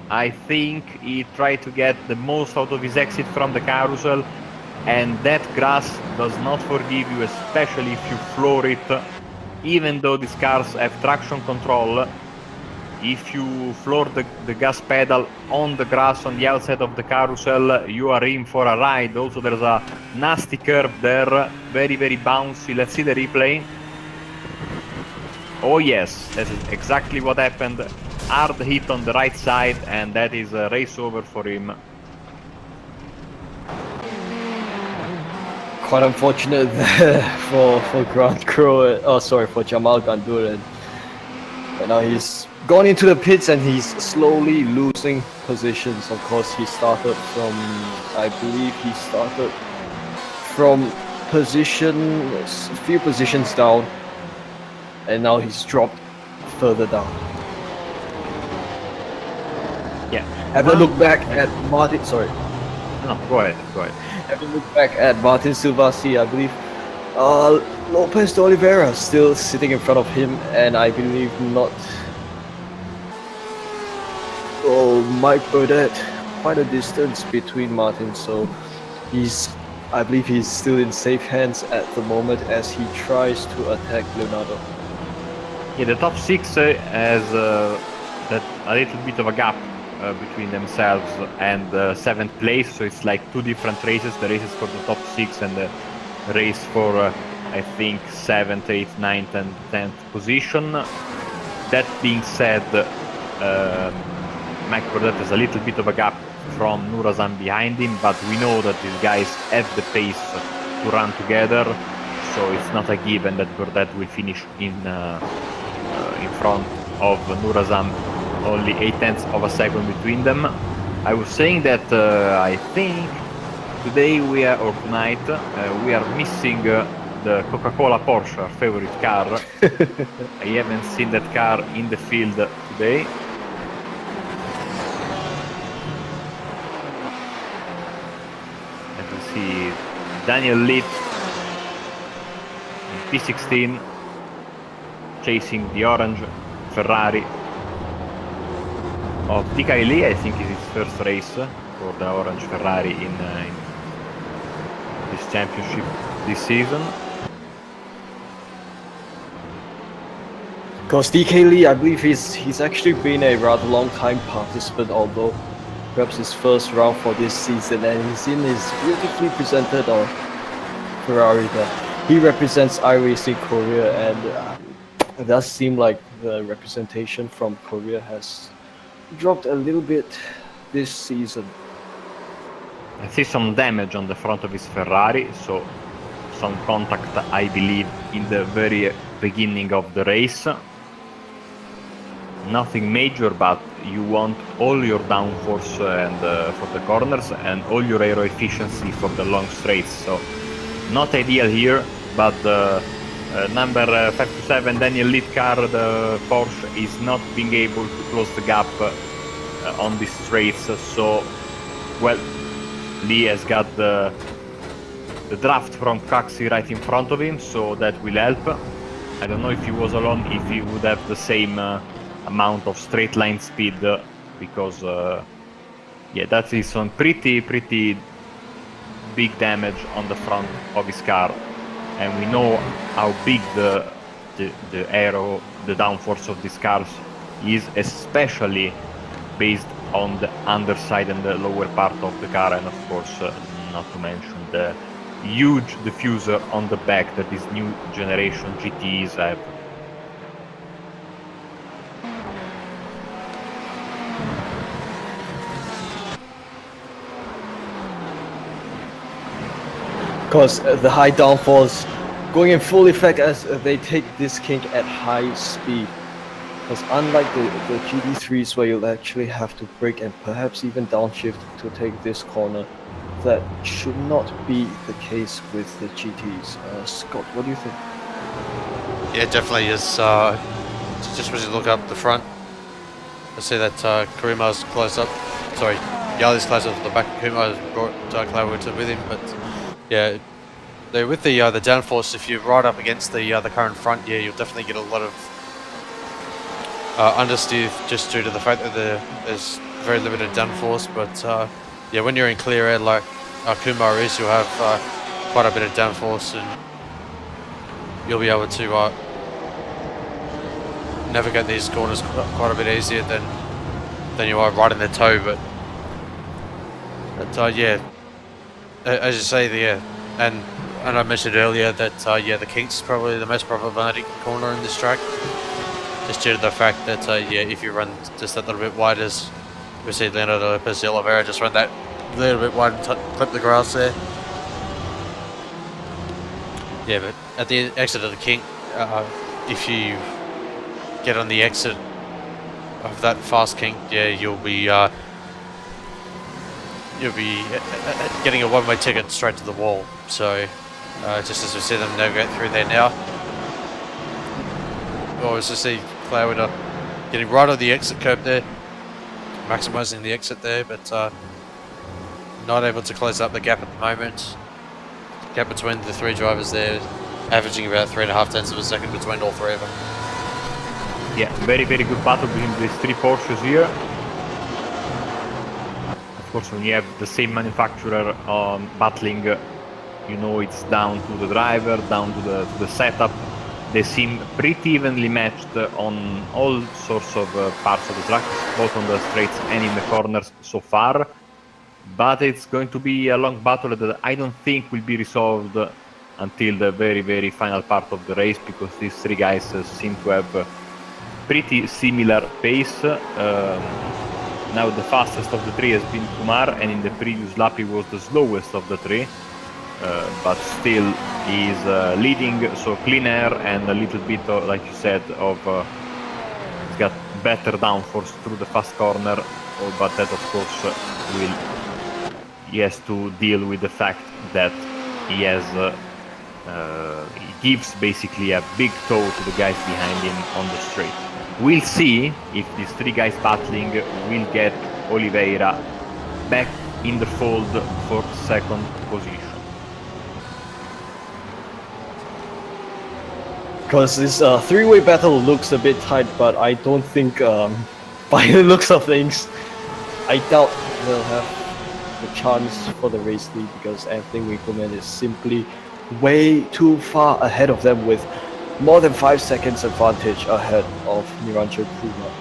I think he tried to get the most out of his exit from the carousel, and that grass does not forgive you, especially if you floor it. Even though these cars have traction control, if you floor the gas pedal on the grass on the outside of the carousel, you are in for a ride. Also, there's a nasty curve there, very, very bouncy. Let's see the replay. Oh yes, that is exactly what happened. Hard hit on the right side, and that is a race over for him. Quite unfortunate for Grand Crow. For Jamal Gandur, and now he's gone into the pits and he's slowly losing positions. Of course, he started from, I believe he started from a few positions down, and now he's dropped further down. Yeah. Have a look back at Martin. Sorry. No, go ahead. Have a look back at Martin Silvassi. I believe Lopez de Oliveira still sitting in front of him, and I believe not. Oh, Mike Burdett, quite a distance between Martin, so I believe he's still in safe hands at the moment as he tries to attack Leonardo. Yeah, the top 6 has that a little bit of a gap between themselves and 7th place, so it's like 2 different races, the races for the top 6 and the race for I think 7th, 8th, 9th and 10th position. That being said, Mike Burdett has a little bit of a gap from Nurazam behind him, but we know that these guys have the pace to run together, so it's not a given that Burdett will finish in front of Nurazam, only 0.8 of a second between them. I was saying that I think today tonight we are missing the Coca-Cola Porsche, our favorite car. I haven't seen that car in the field today. Let us see Daniel Litt in P16 chasing the orange Ferrari of DK Lee. I think is his first race for the orange Ferrari in this championship this season. Because DK Lee, I believe he's actually been a rather long time participant, although perhaps his first round for this season, and he's in his beautifully presented Ferrari there. He represents iRacing Korea, and it does seem like the representation from Korea has dropped a little bit this season. I see some damage on the front of his Ferrari, so some contact, I believe, in the very beginning of the race. nothing major, but you want all your downforce and for the corners and all your aero efficiency for the long straights. So not ideal here, but number 5 to 7 Daniel lead car, the Porsche, is not being able to close the gap on these straights. So, well, Lee has got the draft from Coxey right in front of him, so that will help. I don't know if he was alone, if he would have the same amount of straight line speed, because yeah, that is some pretty big damage on the front of his car, and we know how big the aero, the downforce of these cars is, especially based on the underside and the lower part of the car, and of course not to mention the huge diffuser on the back that these new generation GTEs have. Because the high downforce going in full effect as they take this kink at high speed. Because unlike the GT3s where you'll actually have to brake and perhaps even downshift to take this corner, that should not be the case with the GTs. Scott, what do you think? Yeah, definitely is. Just when you look up the front, I see that Kurima's close up. Sorry, Yali's close up to the back. Kurima's brought Cloudwater with him, but yeah, with the downforce, if you're right up against the current front, yeah, you'll definitely get a lot of understeer just due to the fact that there's very limited downforce. But yeah, when you're in clear air like Kumar is, you'll have quite a bit of downforce, and you'll be able to navigate these corners quite a bit easier than you are right in the toe. But yeah, as you say, and I mentioned earlier that yeah, the kink's probably the most problematic corner in this track, just due to the fact that yeah, if you run just that little bit wide, as we see Leonardo Lopez de Oliveira just run that little bit wide and clip the grass there. Yeah, but at the exit of the kink, if you get on the exit of that fast kink, yeah, you'll be getting a one-way ticket straight to the wall. So just as we see them navigate through there now, well, as we see Cloudwater getting right on the exit curb there, maximising the exit there, but not able to close up the gap at the moment. Gap between the three drivers there, averaging about 3.5 tenths of a second between all three of them. Yeah, very good battle between these three Porsches here. Of course, when you have the same manufacturer battling, you know it's down to the driver, down to the setup. They seem pretty evenly matched on all sorts of parts of the track, both on the straights and in the corners so far. But it's going to be a long battle that I don't think will be resolved until the very final part of the race, because these three guys seem to have pretty similar pace. Now the fastest of the three has been Kumar, and in the previous lap he was the slowest of the three, but still he's leading, so clean air and a little bit of, like you said, of he's got better downforce through the fast corner, but that of course he has to deal with the fact that he has he gives basically a big toe to the guys behind him on the straight. We'll see if these three guys battling will get Oliveira back in the fold for second position. Because this three-way battle looks a bit tight, but I don't think, by the looks of things, I doubt they'll have the chance for the race lead, because Anthony Winkleman is simply way too far ahead of them with more than 5 seconds advantage ahead of Niranjan Kumar.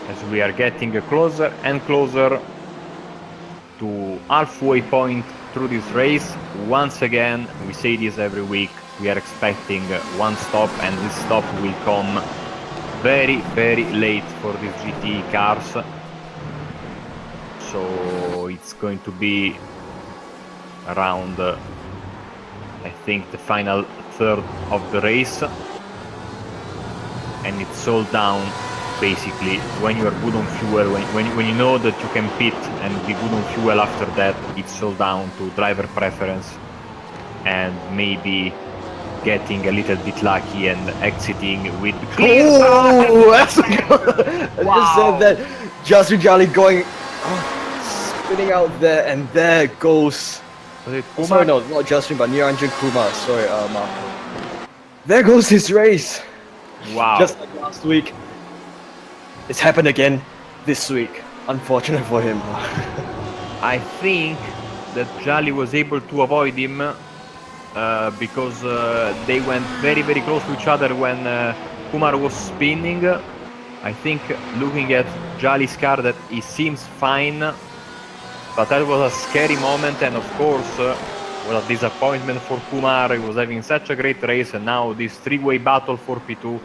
As we are getting closer and closer to halfway point through this race, once again, we say this every week, we are expecting one stop, and this stop will come very late for these GT cars. So it's going to be around I think the final third of the race, and it's all down basically when you are good on fuel, when you know that you can pit and be good on fuel after that. It's all down to driver preference and maybe getting a little bit lucky and exiting with clear. Oh, that's I just said that. Justin Jolly going, spinning out there, and there goes. Was it Oh, sorry, Kumar? no, not Justin, but Niranjan Kumar. Sorry, Marco. There goes his race. Wow. Just like last week. It's happened again this week. Unfortunate for him. I think that Jolly was able to avoid him because they went very very close to each other when Kumar was spinning. I think looking at Jolly's car that he seems fine, but that was a scary moment, and of course was a disappointment for Kumar. He was having such a great race, and now this three-way battle for P2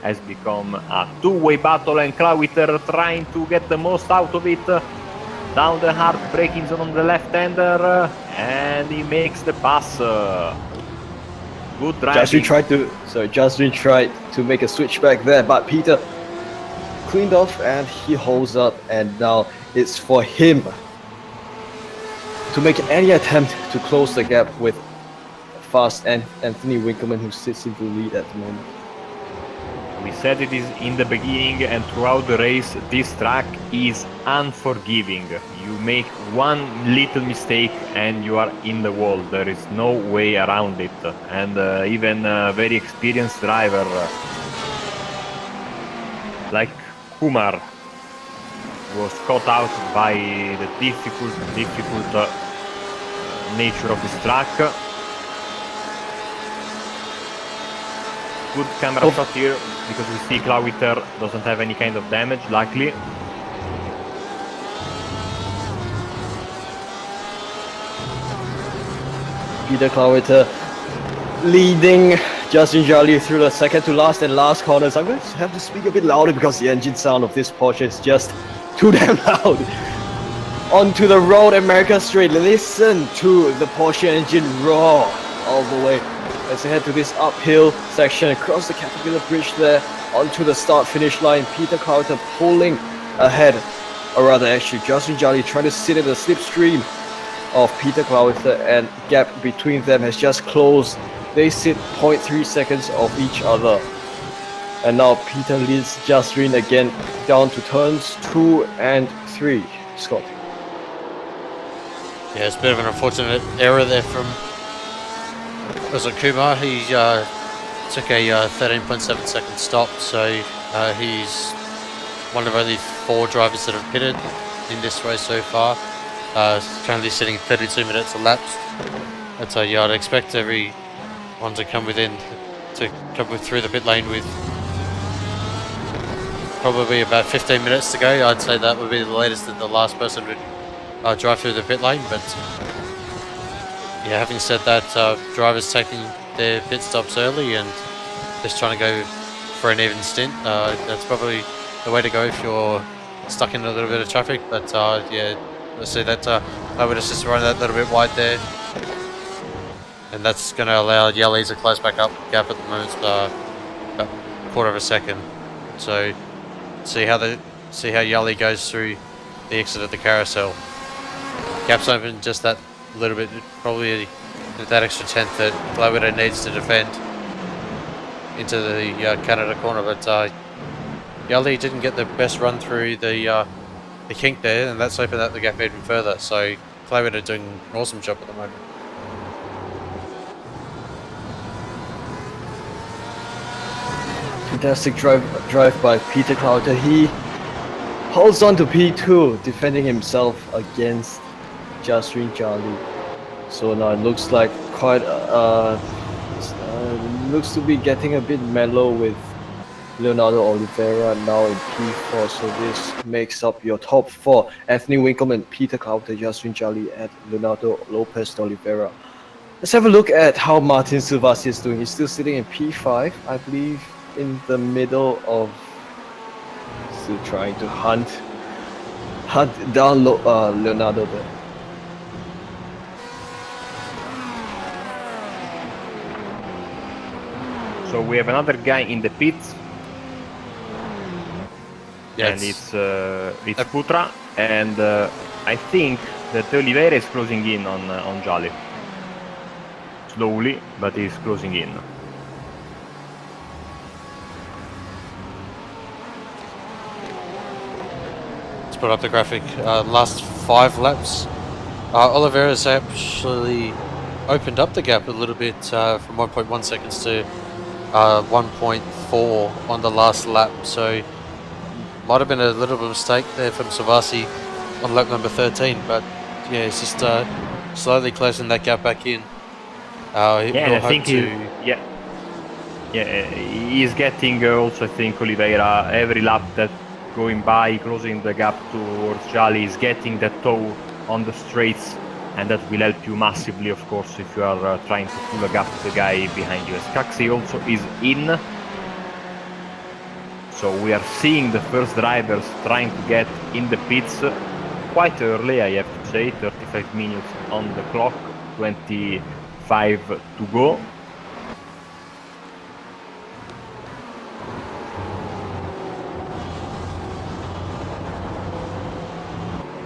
has become a two-way battle, and Clawiter trying to get the most out of it. Down the hard braking zone on the left-hander, and he makes the pass. Good driving. Justin tried to make a switch back there, but Peter cleaned off and he holds up, and now it's for him to make any attempt to close the gap with fast Anthony Winkelmann, who sits in the lead at the moment. We said it is in the beginning and throughout the race, this track is unforgiving. You make one little mistake and you are in the wall. There is no way around it. And even a very experienced driver like Kumar was caught out by the difficult nature of this track. Good camera shot here, because we see Clawiter doesn't have any kind of damage, luckily. Peter Clawiter leading Justin Jolly through the second to last and last corners. I'm going to have to speak a bit louder because the engine sound of this Porsche is just too damn loud. Onto the road, America straight. Listen to the Porsche engine roar all the way. As they head to this uphill section across the Caterpillar Bridge there, onto the start-finish line. Peter Clawiter pulling ahead, or rather actually Justin Jolly trying to sit in the slipstream of Peter Clawiter, and gap between them has just closed. They sit 0.3 seconds of each other. And now Peter leads Justin again down to turns 2 and 3. Scott. Yeah, it's a bit of an unfortunate error there from Kumar. He took a 13.7 second stop, so he's one of only 4 drivers that have pitted in this race so far. Currently sitting 32 minutes elapsed. And so yeah, I'd expect everyone to come through the pit lane with probably about 15 minutes to go. I'd say that would be the latest that the last person would drive through the pit lane, but yeah, having said that, drivers taking their pit stops early and just trying to go for an even stint. That's probably the way to go if you're stuck in a little bit of traffic, but yeah, I see that I would just run that little bit wide there, and that's going to allow Yali to close back up gap at the moment, about a quarter of a second. So see how Yali goes through the exit of the carousel. Gap's open just that little bit, probably that extra tenth that Clawiter needs to defend into the Canada corner, but Yali didn't get the best run through the kink there, and that's opened up the gap even further. So Clawiter doing an awesome job at the moment. Fantastic drive by Peter Clawiter. He holds on to P2, defending himself against Justin Jolly. So now it looks like looks to be getting a bit mellow with Leonardo Oliveira now in P4. So this makes up your top 4: Anthony Winkelmann, Peter Clawiter, Justin Jolly, and Leonardo Lopez Oliveira. Let's have a look at how Martin Silvassi is doing. He's still sitting in P5, I believe, in the middle of, still trying to hunt down Leonardo there. So we have another guy in the pits, Yeah, and it's Putra, and I think that Oliveira is closing in on Jolly. Slowly, but he's closing in. let's put up the graphic. Last 5 laps, Oliveira's actually opened up the gap a little bit from 1.1 seconds to 1.4 on the last lap. So might have been a little bit of a mistake there from Savasi on lap number 13, but yeah, it's just slowly closing that gap back in. And I think he's getting also, I think, Oliveira every lap that going by, closing the gap towards Jolly, is getting that toe on the straights, and that will help you massively, of course, if you are trying to pull a gap to the guy behind you. As Caxi also is in. So we are seeing the first drivers trying to get in the pits quite early, I have to say. 35 minutes on the clock, 25 to go.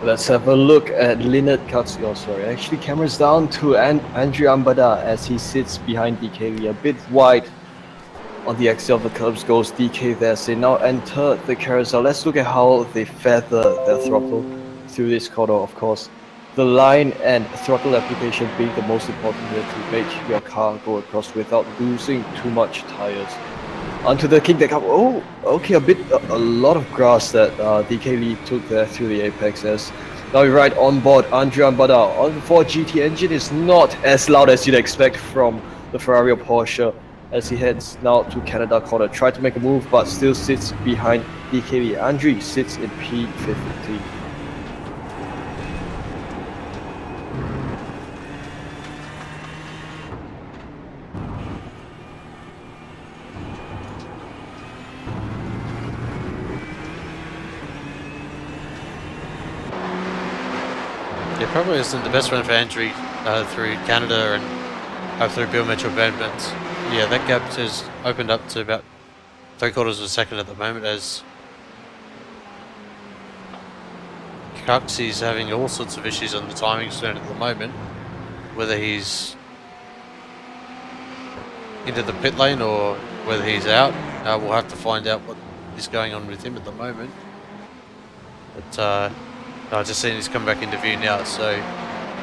Let's have a look at Linnet Katsu. Oh, sorry. Actually, cameras down to Andrew Ambada as he sits behind DK Lee, a bit wide on the exit of the curbs goes DK there. As they now enter the carousel. Let's look at how they feather their throttle through this corner, of course. The line and throttle application being the most important here to make your car go across without losing too much tires. Onto the kick deck up. Oh, okay, a lot of grass that DK Lee took there through the apex. As now you're right on board, Andrea Ambada on the Ford GT engine is not as loud as you'd expect from the Ferrari or Porsche as he heads now to Canada corner. Tried to make a move, but still sits behind DK Lee. Andre sits in P15. Yeah, probably isn't the best run for Andrew through Canada and through Bill Mitchell Bend, but yeah, that gap has opened up to about 3/4 of a second at the moment as Cuxi's having all sorts of issues on the timing zone at the moment. Whether he's into the pit lane or whether he's out, we'll have to find out what is going on with him at the moment. But I've just seen he's come back into view now, so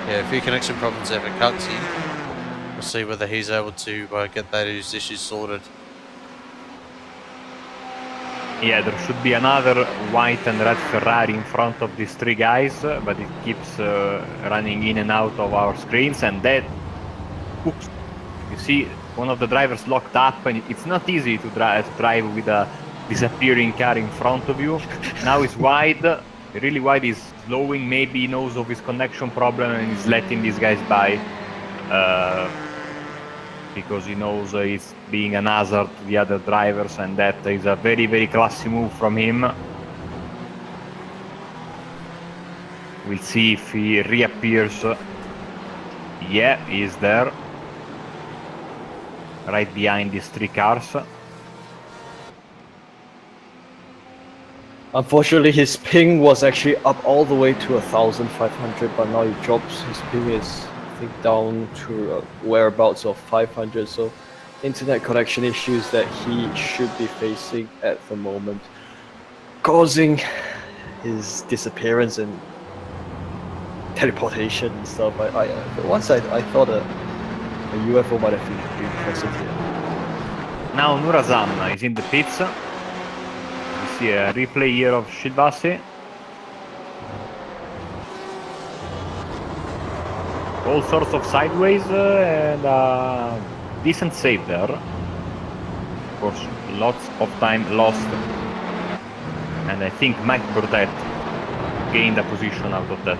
yeah, a few connection problems there for Cuxi. We'll see whether he's able to get those issues sorted. Yeah, there should be another white and red Ferrari in front of these three guys, but it keeps running in and out of our screens, and that, oops, you see one of the drivers locked up, and it's not easy to drive with a disappearing car in front of you. Now he's wide, really wide. He's slowing, maybe he knows of his connection problem and he's letting these guys by because he knows he's being an hazard to the other drivers, and that is a very, very classy move from him. We'll see if he reappears. Yeah, he's there, right behind these three cars. Unfortunately, his ping was actually up all the way to 1,500, but now he drops. His ping is, I think, down to whereabouts of 500. So, internet connection issues that he should be facing at the moment, causing his disappearance and teleportation and stuff. For once, I thought a UFO might have been present here. Now Nurazam is in the pits. We see a replay here of Shilvasi. All sorts of sideways and decent save there. Of course, lots of time lost. And I think Mike Burdett gained a position out of that.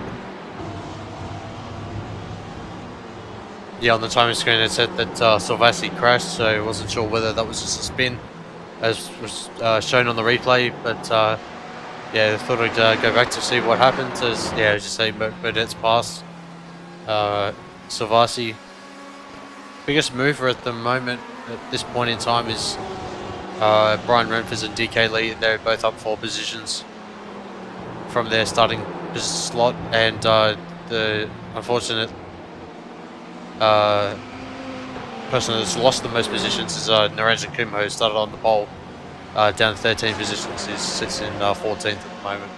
Yeah, on the timing screen it said that Salvasi crashed, so I wasn't sure whether that was just a spin, as was shown on the replay. But yeah, I thought I'd go back to see what happened. As yeah, just say Burdett's pass. Salvasi, biggest mover at the moment at this point in time is Brian Renfers and DK Lee. They're both up 4 positions from their starting slot, and the unfortunate person that's lost the most positions is Naranjan Kumho, who started on the pole, down 13 positions. He sits in 14th at the moment.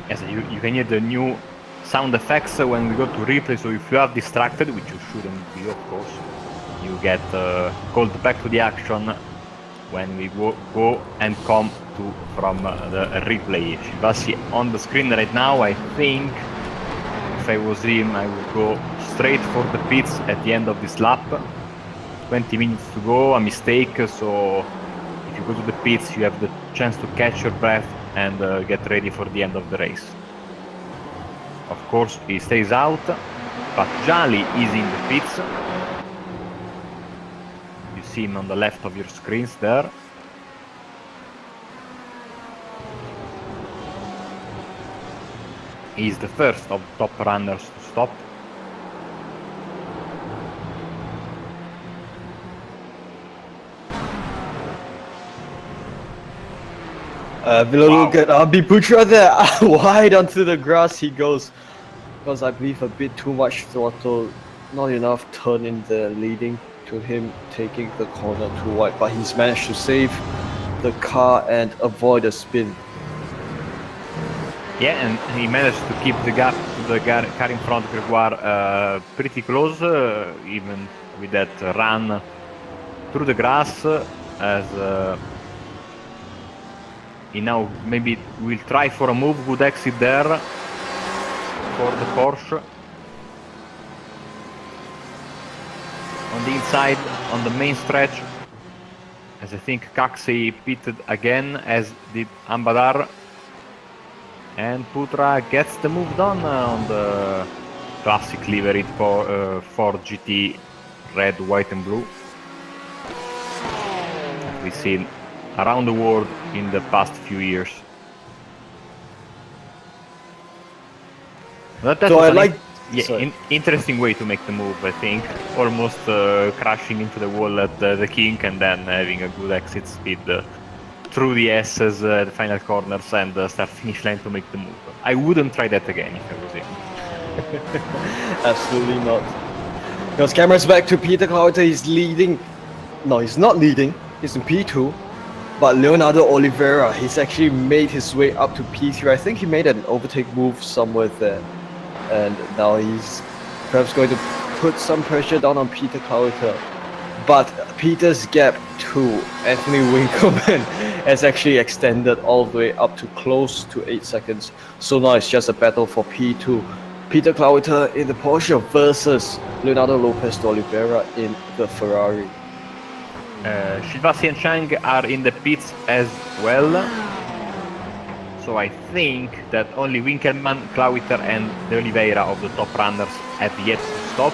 Yes, you can hear the new sound effects when we go to replay, so if you are distracted, which you shouldn't be, of course, you get called back to the action when we go and come to from the replay. Shivasi on the screen right now. I think if I was him, I would go straight for the pits at the end of this lap. 20 minutes to go, a mistake, so if you go to the pits, you have the chance to catch your breath and get ready for the end of the race. Of course, he stays out, but Jali is in the pits. You see him on the left of your screens there. He's the first of top runners to stop. Below look at Abi Putra there, wide onto the grass he goes. Because I believe a bit too much throttle, not enough turn in there, leading to him taking the corner too wide. But he's managed to save the car and avoid a spin. Yeah, and he managed to keep the gap to the car in front of Gregoire pretty close, even with that run through the grass, as he now maybe will try for a move. Good exit there for the Porsche. On the inside, on the main stretch, as I think Kaxi pitted again, as did Ambadar. And Putra gets the move done on the classic liveried Ford GT red, white and blue. We see around the world in the past few years. That So I like... interesting way to make the move, I think. Almost crashing into the wall at the kink and then having a good exit speed through the S's, the final corners, and start finish line to make the move. I wouldn't try that again if I was him. Absolutely not. Because cameras back to Peter Clauter, he's leading. No, he's not leading. He's in P2. But Leonardo Oliveira, he's actually made his way up to P3. I think he made an overtake move somewhere there. And now he's perhaps going to put some pressure down on Peter Clauter. But Peter's gap to Anthony Winkleman has actually extended all the way up to close to 8 seconds. So now it's just a battle for P2. Peter Clauter in the Porsche versus Leonardo Lopez de Oliveira in the Ferrari. Shivasi and Chang are in the pits as well. So I think that only Winkelmann, Clauter and de Oliveira of the top runners have yet to stop.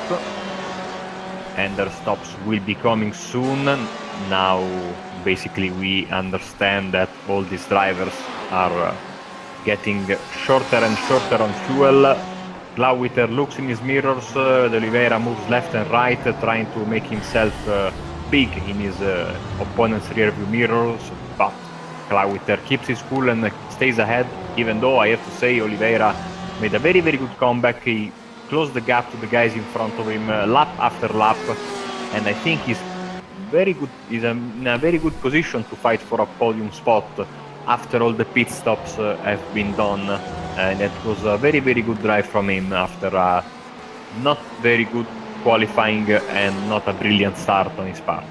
And their stops will be coming soon. Now basically we understand that all these drivers are getting shorter and shorter on fuel. Clauter looks in his mirrors, de Oliveira moves left and right, trying to make himself big in his opponent's rear view mirrors, but Clauter keeps his cool and stays ahead, even though I have to say Oliveira made a very good comeback. He closed the gap to the guys in front of him lap after lap, and I think he's very good. He's in a very good position to fight for a podium spot after all the pit stops have been done, and it was a very good drive from him after a not very good qualifying and not a brilliant start on his part.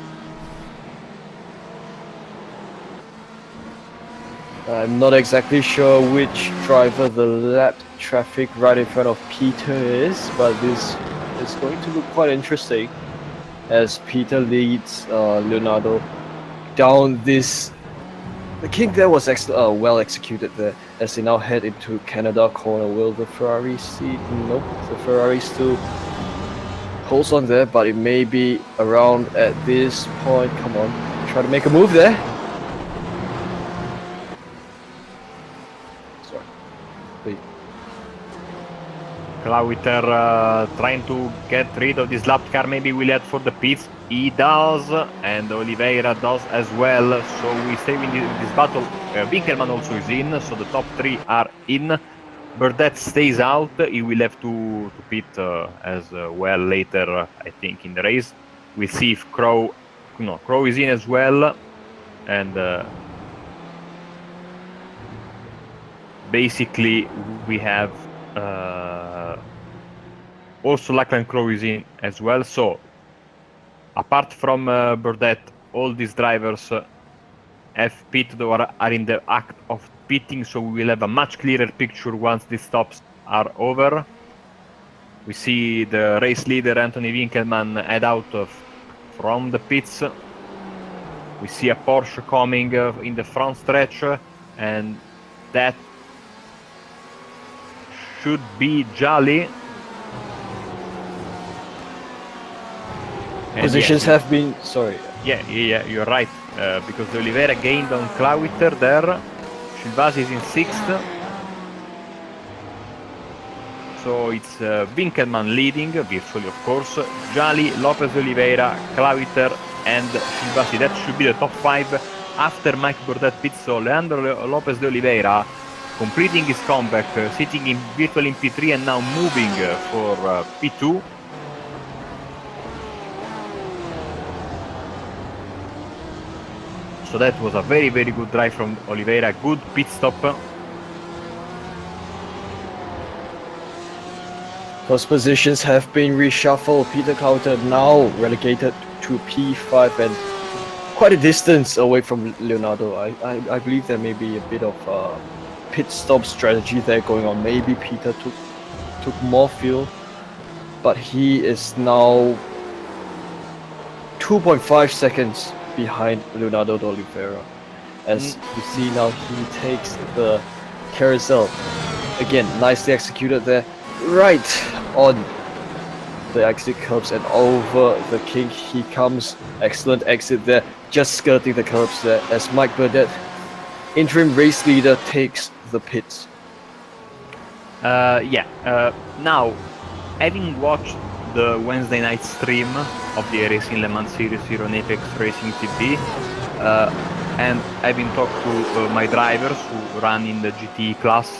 I'm not exactly sure which driver the lap traffic right in front of Peter is, but this is going to look quite interesting as Peter leads Leonardo down this. The kink there was well executed there as they now head into Canada corner. Will the Ferrari see? Nope, the Ferrari still holds on there, but it may be around at this point. Come on, try to make a move there. Clawiter trying to get rid of this lap car, maybe will head for the pits. He does, and Oliveira does as well. So we stay in this battle. Winkelmann also is in, so the top 3 are in. Burdett stays out. He will have to pit as well later, I think, in the race. We'll see if Crow is in as well. And basically we have also Lachlan Crow is in as well. So apart from Burdett, all these drivers have pitted or are in the act of pitting, so we will have a much clearer picture once these stops are over. We see the race leader Anthony Winkelmann head out from the pits. We see a Porsche coming in the front stretch, and that should be Jolly. Positions have been... Sorry. Yeah, you're right. Because the Oliveira gained on Clawiter there. Shilvasi is in 6th. So it's Winkelmann leading, virtually of course. Jolly, Lopez Oliveira, Clawiter, and Shilvasi. That should be the top 5 after Mike Burdett pits. So Leandro Lopez de Oliveira completing his comeback, sitting virtually in P3 and now moving for P2. So that was a very, very good drive from Oliveira. Good pit stop. Those positions have been reshuffled. Peter Clawiter now relegated to P5 and quite a distance away from Leonardo. I believe there may be a bit of pit stop strategy there going on. Maybe Peter took more fuel, but he is now 2.5 seconds behind Leonardo de Oliveira. As you see now, he takes the carousel. Again, nicely executed there. Right on the exit curbs and over the kink he comes. Excellent exit there, just skirting the curbs there as Mike Burdett, interim race leader, takes the pits. Now, having watched the Wednesday night stream of the Racing Le Mans Series here on Apex Racing TV, and having talked to my drivers who run in the GTE class,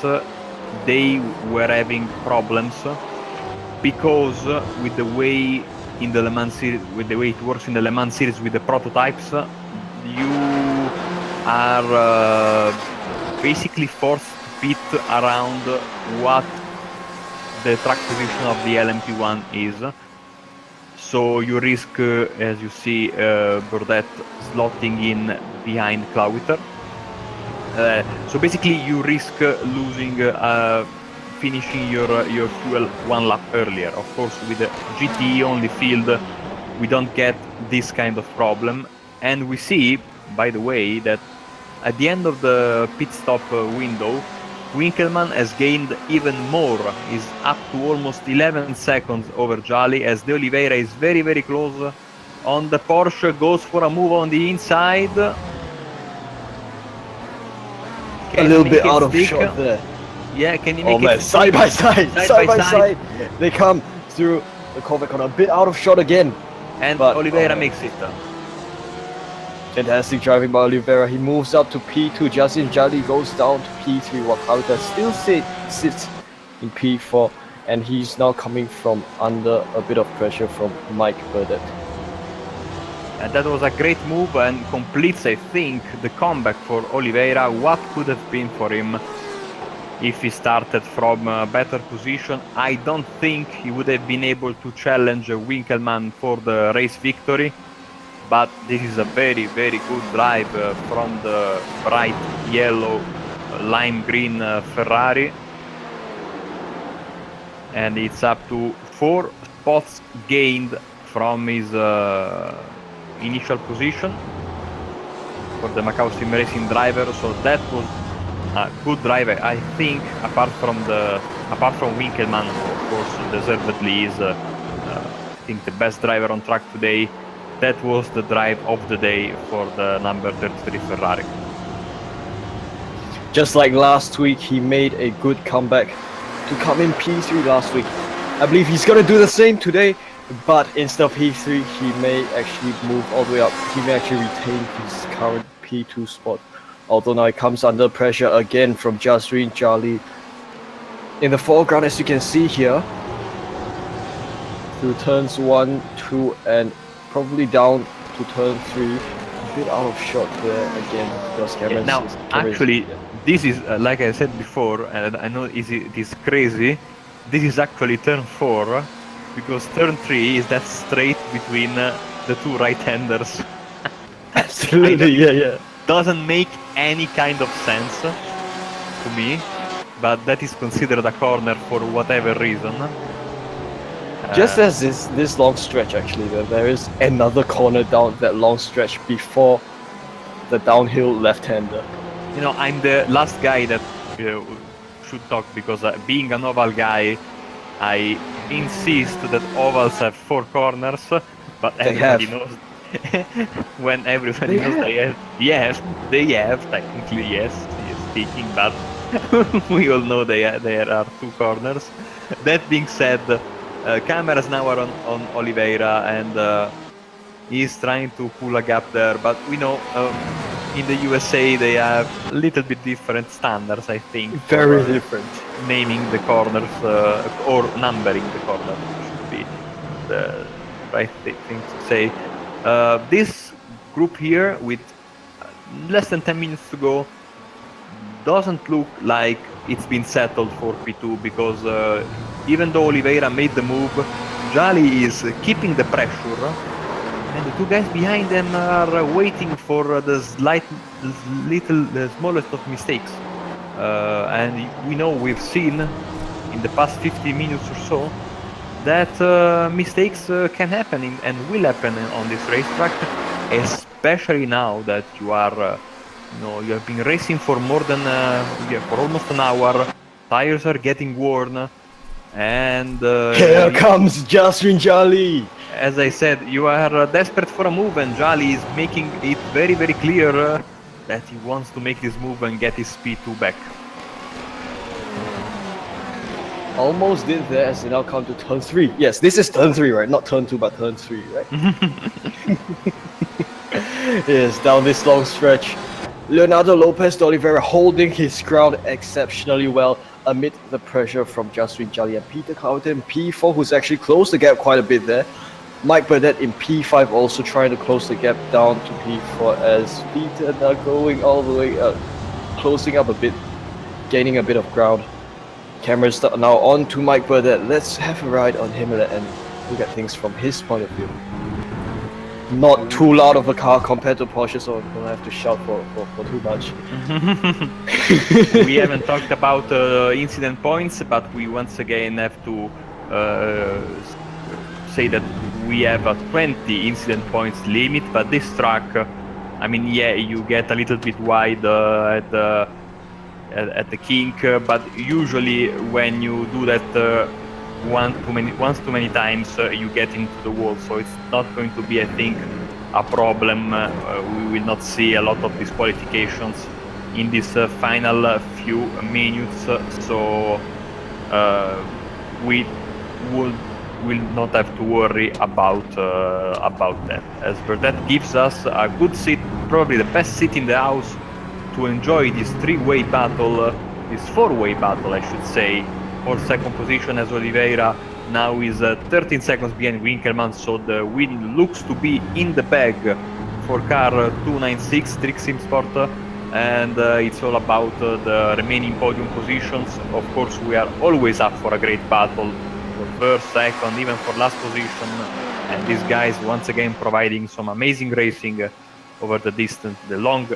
they were having problems because with the way in the Le Mans series, with the way it works in the Le Mans series with the prototypes, you are basically forced to pit around what the track position of the LMP1 is. So you risk, as you see, Burdett slotting in behind Clawiter. So basically you risk losing, finishing your fuel one lap earlier. Of course, with the GTE only field, we don't get this kind of problem. And we see, by the way, that at the end of the pit stop window, Winkelmann has gained even more. He's up to almost 11 seconds over Jolly, as De Oliveira is very, very close on the Porsche, goes for a move on the inside. A little bit out of shot there. Yeah, can you make it side by side. They come through the Corvette corner, a bit out of shot again. And but Oliveira makes it. Fantastic driving by Oliveira. He moves up to P2. Justin Jolly goes down to P3. While Clawiter still sits in P4, and he's now coming from under a bit of pressure from Mike Burdett. And that was a great move and completes, I think, the comeback for Oliveira. What could have been for him if he started from a better position? I don't think he would have been able to challenge Winkelmann for the race victory. But this is a very, very good drive from the bright yellow, lime green Ferrari. And it's up to 4 spots gained from his initial position for the Macau Sim Racing driver. So that was a good drive, I think, apart from Winkelmann, of course, deservedly is I think the best driver on track today. That was the drive of the day for the number 33 Ferrari. Just like last week, he made a good comeback to come in P3 last week. I believe he's gonna do the same today, but instead of P3, he may actually move all the way up. He may actually retain his current P2 spot. Although now it comes under pressure again from Jasrin Jali. In the foreground, as you can see here, through turns 1, 2, and probably down to turn 3. A bit out of shot there again because Cameron. Now, actually, this is like I said before, and I know it is crazy. This is actually turn 4 because turn 3 is that straight between the two right-handers. Absolutely, yeah. Doesn't make any kind of sense to me, but that is considered a corner for whatever reason. Just as this long stretch, actually, there is another corner down that long stretch before the downhill left-hander. You know, I'm the last guy that should talk because being an oval guy, I insist that ovals have 4 corners, but everybody knows when everybody knows they have. Yes, they have technically, yes, speaking, but we all know there are 2 corners. That being said, cameras now are on Oliveira, and he's trying to pull a gap there, but we know in the USA they have a little bit different standards, I think. Very different. Naming the corners or numbering the corners should be the right thing to say. This group here with less than 10 minutes to go doesn't look like it's been settled for P2 because even though Oliveira made the move, Jali is keeping the pressure, and the 2 guys behind them are waiting for the smallest of mistakes. And we know, we've seen in the past 50 minutes or so that mistakes can happen and will happen on this racetrack, especially now that you are you have been racing for more than for almost an hour. Tires are getting worn, and here comes Jasrin Jali. As I said, you are desperate for a move, and Jali is making it very, very clear that he wants to make this move and get his P2 back. Almost did there as they now come to turn 3. Yes, this is turn 3, right? Not turn 2, but turn 3, right? Yes, down this long stretch. Leonardo Lopez de Oliveira holding his ground exceptionally well amid the pressure from Jasrin Jali and Peter Carlton in P4, who's actually closed the gap quite a bit there. Mike Burnett in P5 also trying to close the gap down to P4 as Peter now going all the way closing up a bit, gaining a bit of ground. Cameras now on to Mike Burnett. Let's have a ride on him and look at things from his point of view. Not too loud of a car compared to Porsche, so don't have to shout for too much. We haven't talked about incident points, but we once again have to say that we have a 20 incident points limit, but this track, I mean, yeah, you get a little bit wide at the kink, but usually when you do that once too many times, you get into the wall, so it's not going to be, I think, a problem. We will not see a lot of disqualifications in this final few minutes, so we will not have to worry about that. As Burdett gives us a good seat, probably the best seat in the house, to enjoy this 3-way battle, this 4-way battle, I should say, for second position, as Oliveira now is 13 seconds behind Winkelmann, so the win looks to be in the bag for car 296 Trixim Sport, and it's all about the remaining podium positions. Of course, we are always up for a great battle for first, second, even for last position, and these guys once again providing some amazing racing over the distance, the long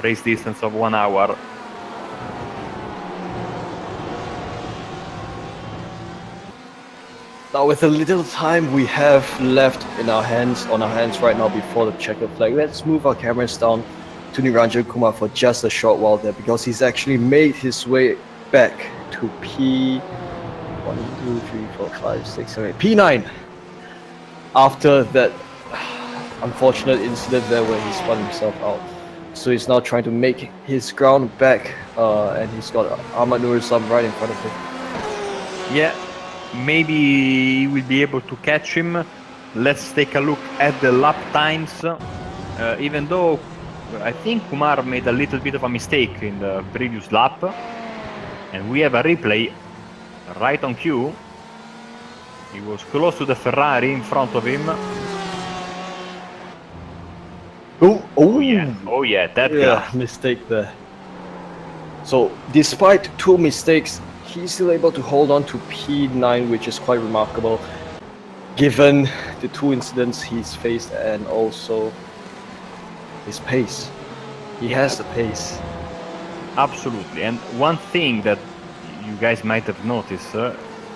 race distance of 1 hour. Now, with the little time we have left on our hands right now before the checkered flag, let's move our cameras down to Niranjan Kumar for just a short while there, because he's actually made his way back to P1, 2, 3, 4, 5, 6, 7, 8, P9 after that unfortunate incident there where he spun himself out. So he's now trying to make his ground back, and he's got Ahmad Nur Islam right in front of him. Yeah, maybe we'll be able to catch him. Let's take a look at the lap times. Even though I think Kumar made a little bit of a mistake in the previous lap, and we have a replay right on cue. He was close to the Ferrari in front of him. Oh yeah, that graph. Mistake there. So, despite 2 mistakes, he's still able to hold on to P9, which is quite remarkable, given the 2 incidents he's faced and also his pace. He has the pace. Absolutely. And one thing that you guys might have noticed,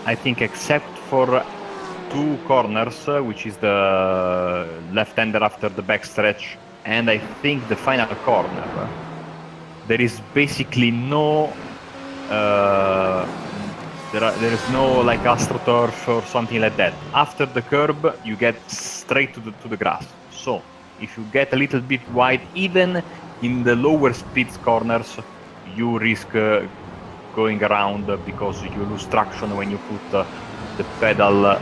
I think except for 2 corners, which is the left-hander after the backstretch, and I think the final corner, there is basically no there is no like AstroTurf or something like that. After the curb, you get straight to the grass. So if you get a little bit wide, even in the lower speeds corners, you risk going around because you lose traction when you put the pedal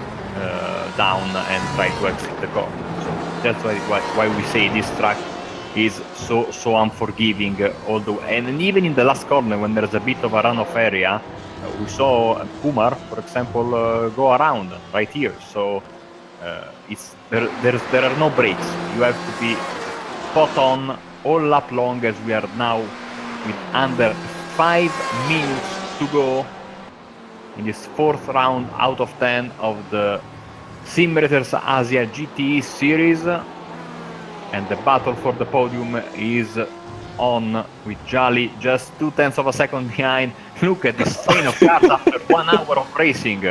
down and try to exit the corner. So that's why we say this track is so unforgiving. Although, and even in the last corner when there's a bit of a runoff area, we saw Kumar, for example, go around right here. So there are no breaks. You have to be spot on all lap long, as we are now with under 5 minutes to go in this 4th round out of 10 of the Simulators Asia GTE Series. And the battle for the podium is on, with Jolly just 0.2 of a second behind. Look at this train of cars after 1 hour of racing.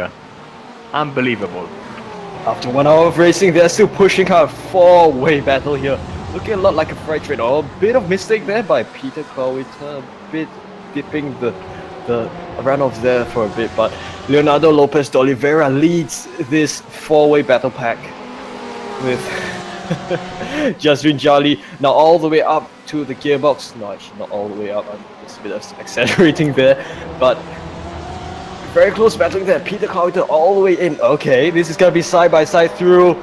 Unbelievable. After 1 hour of racing, they're still pushing out a 4-way battle here. Looking a lot like a freight train. Oh, a bit of mistake there by Peter Kowita, a bit dipping the runoff there for a bit, but Leonardo Lopez de Oliveira leads this 4-way battle pack with Jasmine Jolly now all the way up to the gearbox. No, actually not all the way up. I'm just a bit accelerating there, but very close battling there. Peter Kowita all the way in. Okay, this is gonna be side by side through.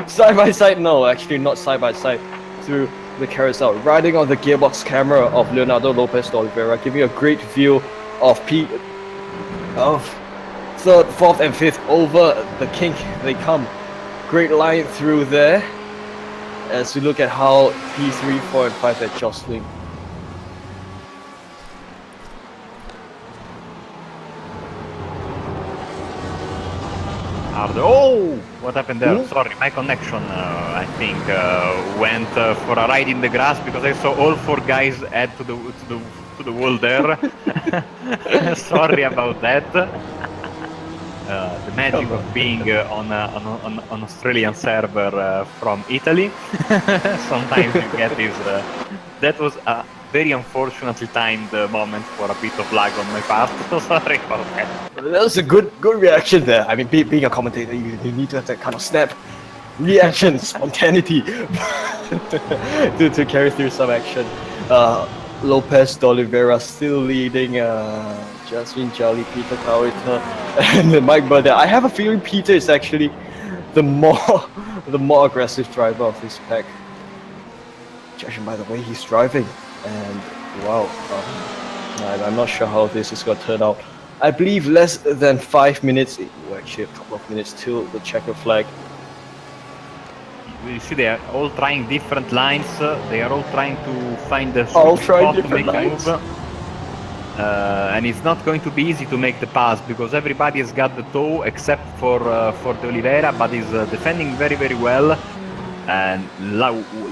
Side by side? No, actually not side by side through the carousel. Riding on the gearbox camera of Leonardo Lopez de Oliveira, giving a great view of of 3rd, 4th, and 5th over the kink they come. Great line through there as we look at how P3, 4, and 5 are jostling. Oh, what happened there? Sorry, my connection, I think, went for a ride in the grass because I saw all 4 guys head to the wall there. Sorry about that. The magic of being on an Australian server from Italy. Sometimes you get this. That was a very unfortunately timed moment for a bit of lag on my part. So sorry about that. That was a good reaction there. I mean, being a commentator, you need to have that kind of snap reaction, spontaneity to carry through some action. Lopez de Oliveira still leading. Jasmine Jolly, Peter Kowita, and Mike Burdett. I have a feeling Peter is actually the more aggressive driver of this pack, judging by the way he's driving. And wow, I'm not sure how this is going to turn out. I believe less than 5 minutes, well, actually a couple of minutes till the checker flag. You see, they are all trying different lines. They are all trying to find the All sweet trying spot to different make a lines. move. And it's not going to be easy to make the pass because everybody has got the toe except for De Oliveira, but is defending very, very well. And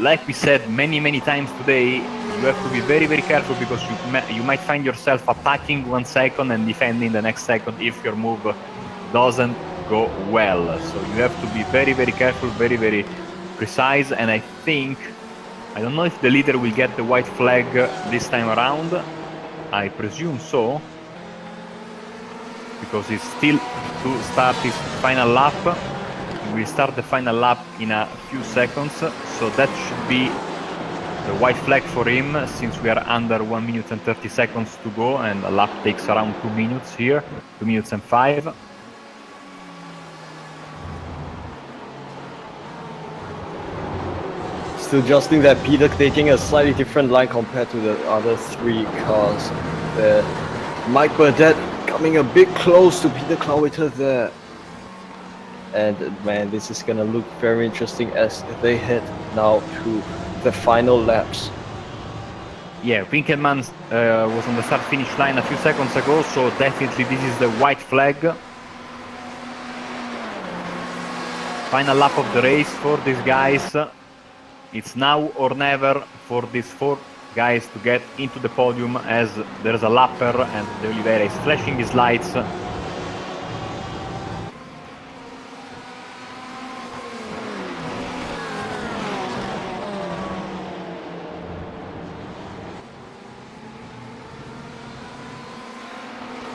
like we said many times today, you have to be very, very careful because you might find yourself attacking 1 second and defending the next second if your move doesn't go well. So you have to be very, very careful, very, very precise. And I don't know if the leader will get the white flag this time around. I presume so, because he's still to start his final lap. He will start the final lap in a few seconds, so that should be the white flag for him, since we are under 1 minute and 30 seconds to go, and a lap takes around 2 minutes here, 2 minutes and 5. Still adjusting that Peter taking a slightly different line compared to the other 3 cars there. Mike Burdett coming a bit close to Peter Clowitter there. And man, this is gonna look very interesting as they head now to the final laps. Yeah, Winkelmann was on the start-finish line a few seconds ago, so definitely this is the white flag. Final lap of the race for these guys. It's now or never for these 4 guys to get into the podium, as there's a lapper and De Oliveira is flashing his lights.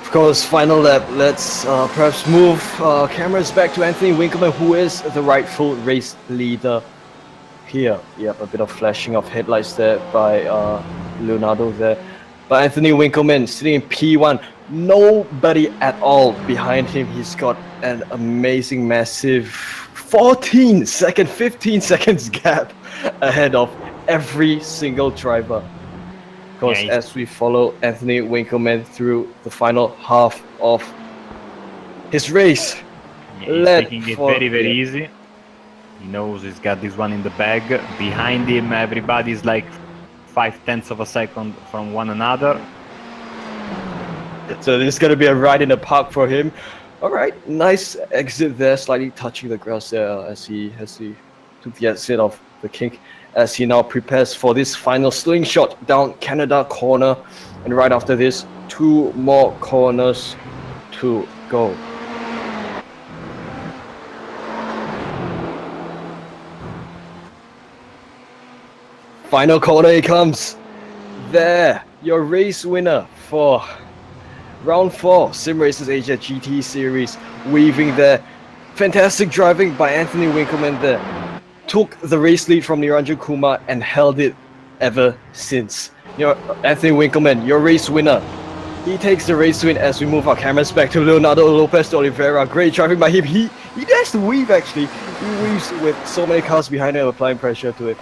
Of course, final lap. Let's perhaps move cameras back to Anthony Winkelmann, who is the rightful race leader here. Yep, a bit of flashing of headlights there by Leonardo there. But Anthony Winkelmann sitting in P1, nobody at all behind him. He's got an amazing, massive 15 seconds gap ahead of every single driver. Of course, Yeah, as we follow Anthony Winkelmann through the final half of his race. Yeah, he's taking it very easy. He knows he's got this one in the bag. Behind him, everybody's like 0.5 of a second from one another. So this is going to be a ride in the park for him. All right, nice exit there, slightly touching the grass there as he took the exit of the kink, as he now prepares for this final slingshot down Canada corner. And right after this, 2 more corners to go. Final corner he comes. There, your race winner for round 4 Sim Racers Asia GTE Series, weaving there. Fantastic driving by Anthony Winkelmann there. Took the race lead from Niranjan Kumar and held it ever since. Anthony Winkelmann, your race winner. He takes the race win as we move our cameras back to Leonardo Lopez de Oliveira. Great driving by him. He dares to weave actually. He weaves with so many cars behind him, applying pressure to it.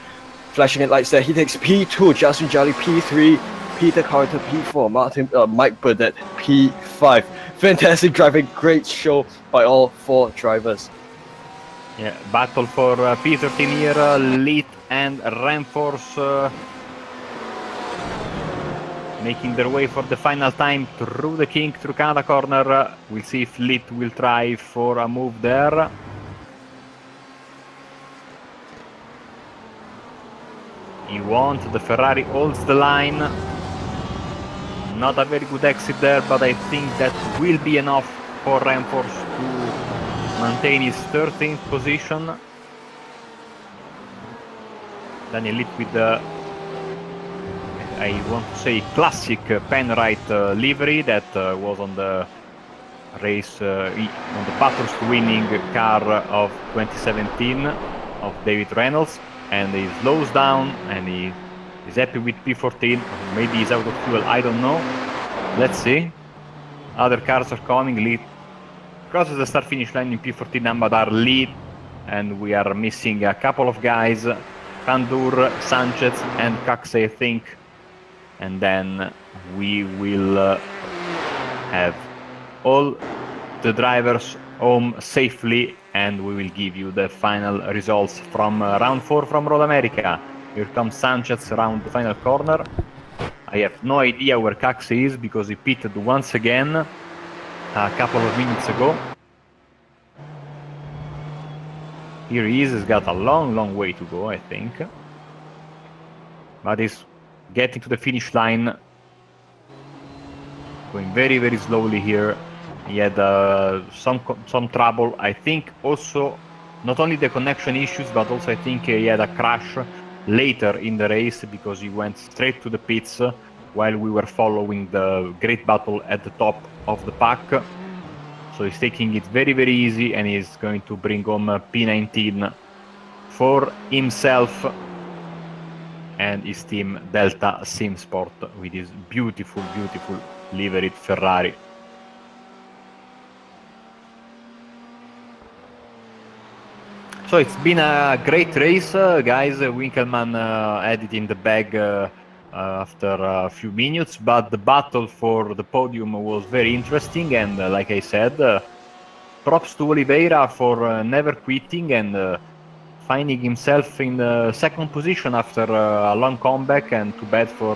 Flashing headlights there. He takes P2, Justin Jolly P3, Peter Carter P4, Mike Burdett P5. Fantastic driving, great show by all 4 drivers. Yeah, battle for P13 here, Lit and Reinforce making their way for the final time through the kink, through Canada corner. We'll see if Lit will try for a move there. He won't. The Ferrari holds the line. Not a very good exit there, but I think that will be enough for Reinforce to maintain his 13th position. Daniel Lit with the, I want to say, classic Penrite livery that was on the race, on the Bathurst winning car of 2017 of David Reynolds. And he slows down and he is happy with P14. Maybe he's out of fuel, I don't know. Let's see. Other cars are coming. Lead crosses the start finish line in P14, Amadar lead, and we are missing a couple of guys, Kandur, Sanchez and Cox, I think. And then we will have all the drivers home safely, and we will give you the final results from round 4 from Road America. Here comes Sanchez around the final corner. I have no idea where Cox is because he pitted once again a couple of minutes ago. Here he is. He's got a long way to go, I think, but he's getting to the finish line, going very slowly here. He had some trouble, I think. Also, not only the connection issues, but also I think he had a crash later in the race because he went straight to the pits while we were following the great battle at the top of the pack. So he's taking it very easy, and he's going to bring home P19 for himself. and his team Delta Sim Sport with his beautiful, beautiful liveried Ferrari. So it's been a great race, guys. Winkelmann had it in the bag after a few minutes, but the battle for the podium was very interesting. And like I said, props to Oliveira for never quitting and finding himself in second position after a long comeback. And too bad for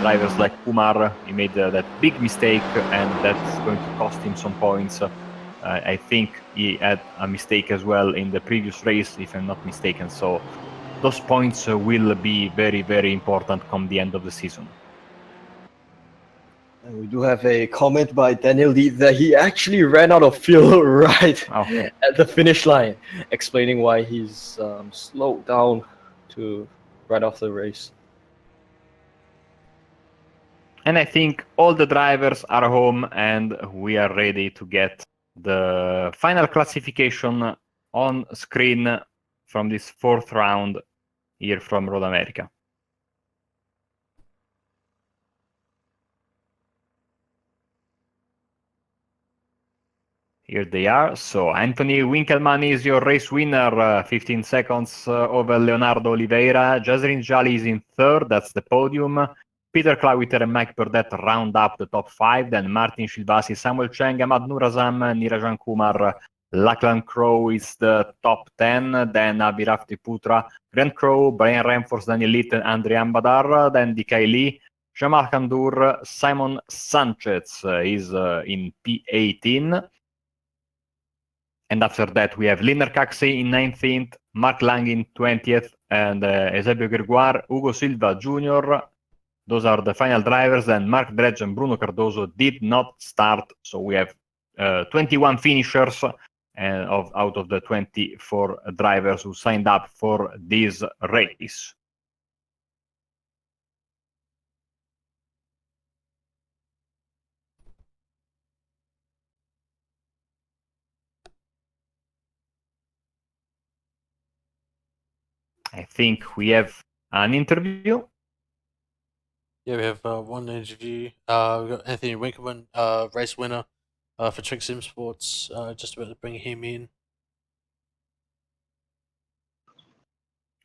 drivers like Kumar. He made that big mistake, and that's going to cost him some points. I think he had a mistake as well in the previous race, if I'm not mistaken. So those points will be very, very important come the end of the season. And we do have a comment by Daniel Lee that he actually ran out of fuel right at the finish line, explaining why he's slowed down to right off the race. And I think all the drivers are home and we are ready to get the final classification on screen from this fourth round here from Road America. Here they are. So Anthony Winkelmann is your race winner, 15 seconds over Leonardo Oliveira. Jazrin Jali is in third, that's the podium. Peter Clawiter and Mike Burdett round up the top 5. Then Martin Shilvasi, Samuel Cheng, Ahmad Nurazam, Nirajan Kumar, Lachlan Crow is the top 10. Then Abhirav Triputra, Grant Crow, Brian Ramforth, Daniel Litton, Andre Ambadar. Then DK Lee, Jamal Khandur, Simon Sanchez is in P18. And after that, we have Linner Caxi in 19th, Mark Lang in 20th, and Eusebio Gregoire, Hugo Silva Jr. Those are the final drivers, and Mark Dredge and Bruno Cardoso did not start. So we have 21 finishers out of the 24 drivers who signed up for this race. I think we have an interview. Yeah, we have one interview. We've got Anthony Winkelmann, race winner for Trick Sim Sports. Just about to bring him in.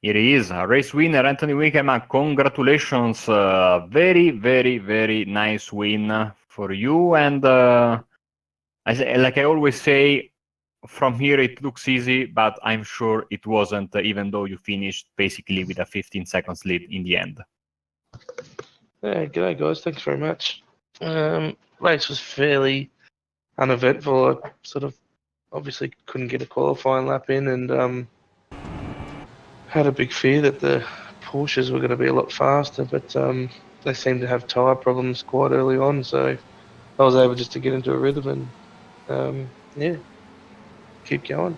Here he is, a race winner, Anthony Winkelmann. Congratulations. Very, very, very nice win for you. And like I always say, from here it looks easy, but I'm sure it wasn't, even though you finished basically with a 15 seconds lead in the end. Yeah, g'day guys, thanks very much. Race was fairly uneventful. I sort of obviously couldn't get a qualifying lap in and had a big fear that the Porsches were going to be a lot faster, but they seemed to have tyre problems quite early on, so I was able just to get into a rhythm and yeah, keep going.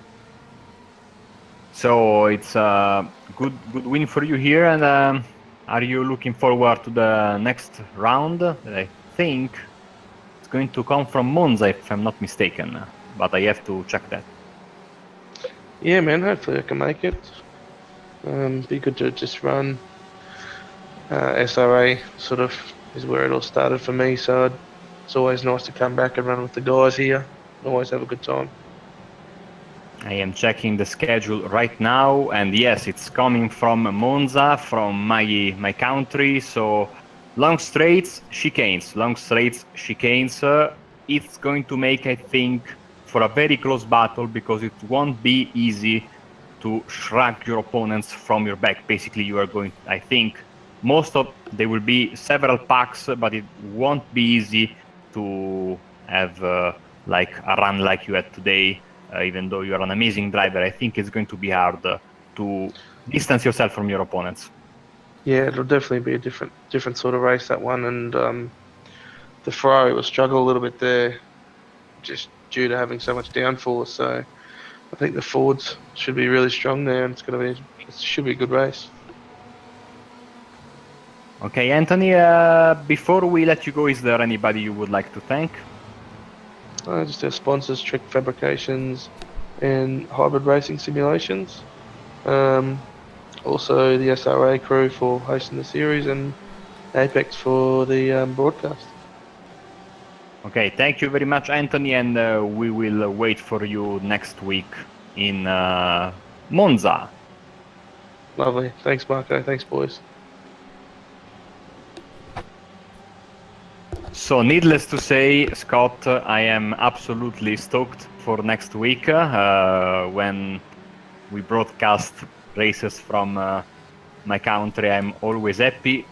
So it's a good win for you here. And are you looking forward to the next round? I think it's going to come from Monza, if I'm not mistaken, but I have to check that. Yeah, man, hopefully I can make it. Be good to just run. SRA sort of is where it all started for me, so it's always nice to come back and run with the guys here. Always have a good time. I am checking the schedule right now, and yes, it's coming from Monza, from my country. So long straights, chicanes, long straights, chicanes. It's going to make, I think, for a very close battle, because it won't be easy to shrug your opponents from your back. Basically, you are going, I think, there will be several packs, but it won't be easy to have like a run like you had today. Even though you are an amazing driver, I think it's going to be hard to distance yourself from your opponents. Yeah, it'll definitely be a different sort of race, that one, and the Ferrari will struggle a little bit there, just due to having so much downforce. So I think the Fords should be really strong there, and it should be a good race. Okay, Anthony, before we let you go, is there anybody you would like to thank? Just our sponsors, Trick Fabrications and Hybrid Racing Simulations. also the SRA crew for hosting the series, and Apex for the broadcast. Okay, thank you very much, Anthony, and we will wait for you next week in Monza. Lovely. Thanks, Marco. Thanks, boys. So, needless to say, Scott, I am absolutely stoked for next week when we broadcast races from my country. I'm always happy,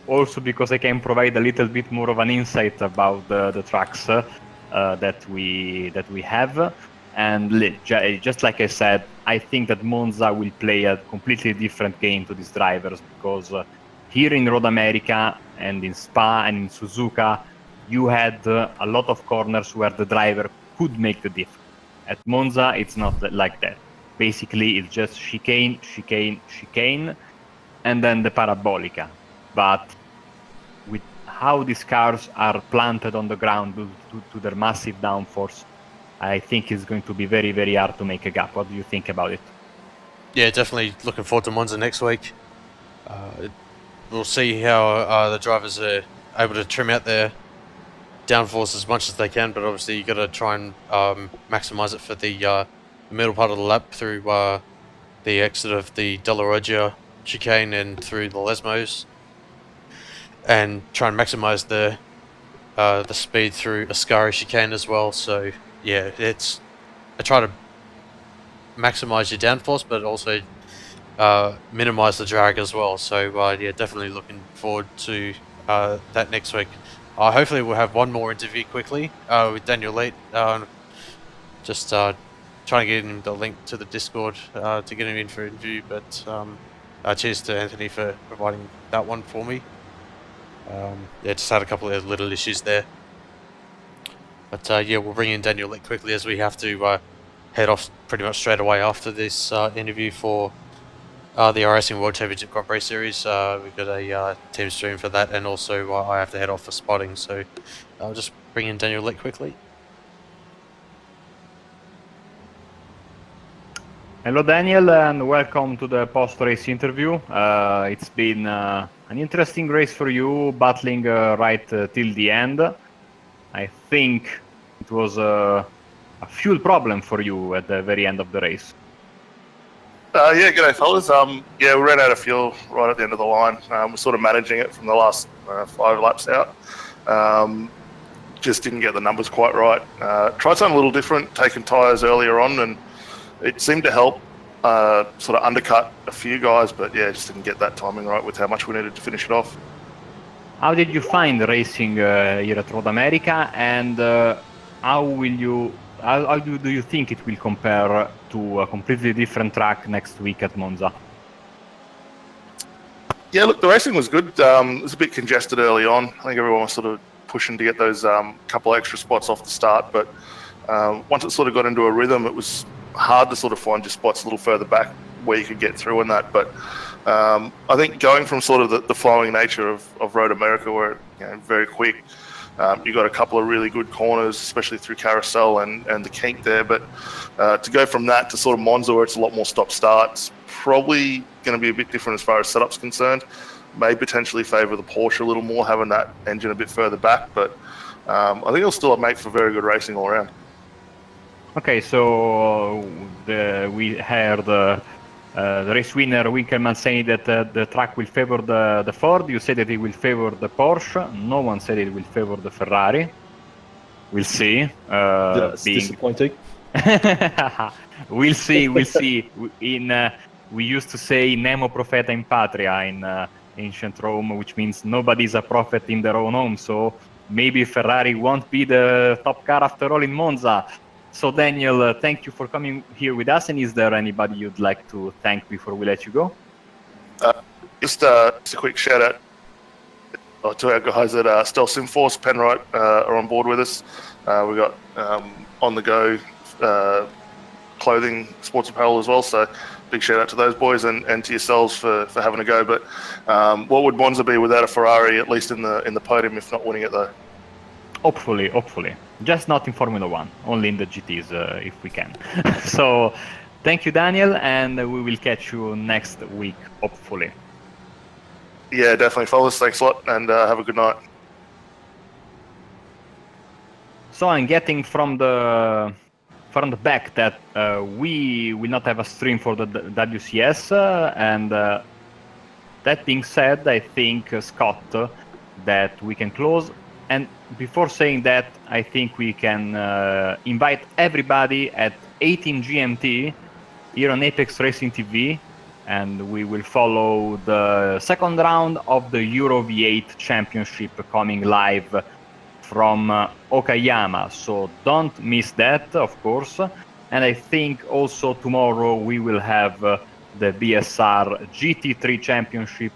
also because I can provide a little bit more of an insight about the tracks that we have. And just like I said, I think that Monza will play a completely different game to these drivers, because here in Road America and in Spa and in Suzuka, you had a lot of corners where the driver could make the difference. At Monza, it's not like that. Basically, it's just chicane, chicane, chicane, and then the parabolica. But with how these cars are planted on the ground to their massive downforce, I think it's going to be very, very hard to make a gap. What do you think about it? Yeah, definitely looking forward to Monza next week. We'll see how the drivers are able to trim out their downforce as much as they can, but obviously you got to try and maximize it for the middle part of the lap through the exit of the Della Roggia chicane and through the Lesmos, and try and maximize the speed through Ascari chicane as well. So yeah, I try to maximize your downforce, but also minimize the drag as well. So yeah, definitely looking forward to that next week. Hopefully we'll have one more interview quickly with Daniel Leet. Just trying to get him the link to the Discord to get him in for an interview. But cheers to Anthony for providing that one for me. Yeah, just had a couple of little issues there. But yeah, we'll bring in Daniel Leet quickly, as we have to head off pretty much straight away after this interview for the iRacing World Championship Grand Prix Series. We've got a team stream for that, and also I have to head off for spotting, so I'll just bring in Daniel Leet quickly. Hello, Daniel, and welcome to the post-race interview. It's been an interesting race for you, battling right till the end. I think it was a fuel problem for you at the very end of the race. Yeah, g'day fellas. Yeah, we ran out of fuel right at the end of the line. We're sort of managing it from the last 5 laps out. Just didn't get the numbers quite right. Tried something a little different, taking tyres earlier on, and it seemed to help sort of undercut a few guys, but yeah, just didn't get that timing right with how much we needed to finish it off. How did you find racing here at Road America, and how do you think it will compare to a completely different track next week at Monza? Yeah, look, the racing was good. It was a bit congested early on. I think everyone was sort of pushing to get those couple extra spots off the start, but once it sort of got into a rhythm, it was hard to sort of find your spots a little further back where you could get through in that. But I think going from sort of the flowing nature of Road America, where very quick, you got a couple of really good corners, especially through Carousel and the kink there. But to go from that to sort of Monza, where it's a lot more stop-starts, probably going to be a bit different as far as setup's concerned. May potentially favour the Porsche a little more, having that engine a bit further back. But I think it'll still make for very good racing all around. Okay, so we heard the race winner Winkelmann saying that the track will favor the Ford. You said that it will favor the Porsche. No one said it will favor the Ferrari. We'll see. That's disappointing. We'll see. We'll see. We used to say "Nemo propheta in patria" in ancient Rome, which means nobody's a prophet in their own home. So maybe Ferrari won't be the top car after all in Monza. So Daniel, thank you for coming here with us. And is there anybody you'd like to thank before we let you go? Just a quick shout out to our guys at Stealth Simforce. Penrite are on board with us. We got on the go clothing, sports apparel as well. So big shout out to those boys and to yourselves for having a go. But what would Monza be without a Ferrari, at least in the podium, if not winning it though? Hopefully. Just not in Formula 1, only in the GTs if we can. So Thank you, Daniel, and we will catch you next week, hopefully. Yeah, definitely, fellas. Thanks a lot, and have a good night. So I'm getting from the back that we will not have a stream for the WCS, and that being said, I think, Scott, that we can close. And before saying that, I think we can invite everybody at 18 GMT here on Apex Racing TV, and we will follow the second round of the Euro V8 Championship coming live from Okayama. So don't miss that, of course. And I think also tomorrow we will have the BSR GT3 Championship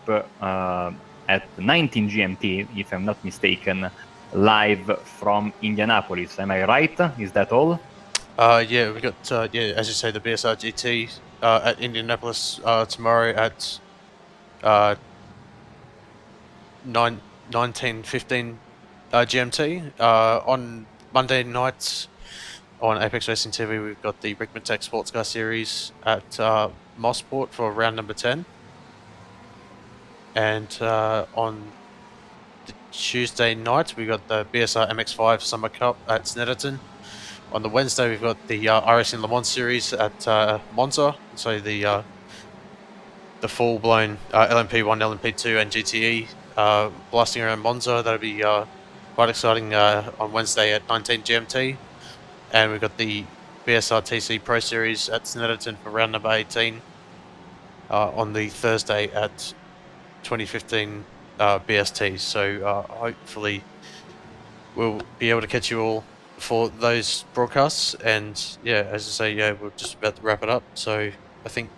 at 19 GMT, if I'm not mistaken, live from Indianapolis. Am I right? Is that all? Yeah, we got as you say, the BSR GT at Indianapolis tomorrow at 19:15 GMT. On Monday night on Apex Racing TV, we've got the Rickman Tech Sports Car Series at Mossport for round number 10. And on the Tuesday night, we got the BSR MX5 Summer Cup at Snetterton. On the Wednesday, we've got the RSN Le Mans Series at Monza. So the full-blown LMP1, LMP2, and GTE blasting around Monza. That'll be quite exciting on Wednesday at 19 GMT. And we've got the BSR TC Pro Series at Snetterton for round number 18 on the Thursday at 2015 BST. So hopefully we'll be able to catch you all for those broadcasts. And yeah, as I say, yeah, we're just about to wrap it up. So I think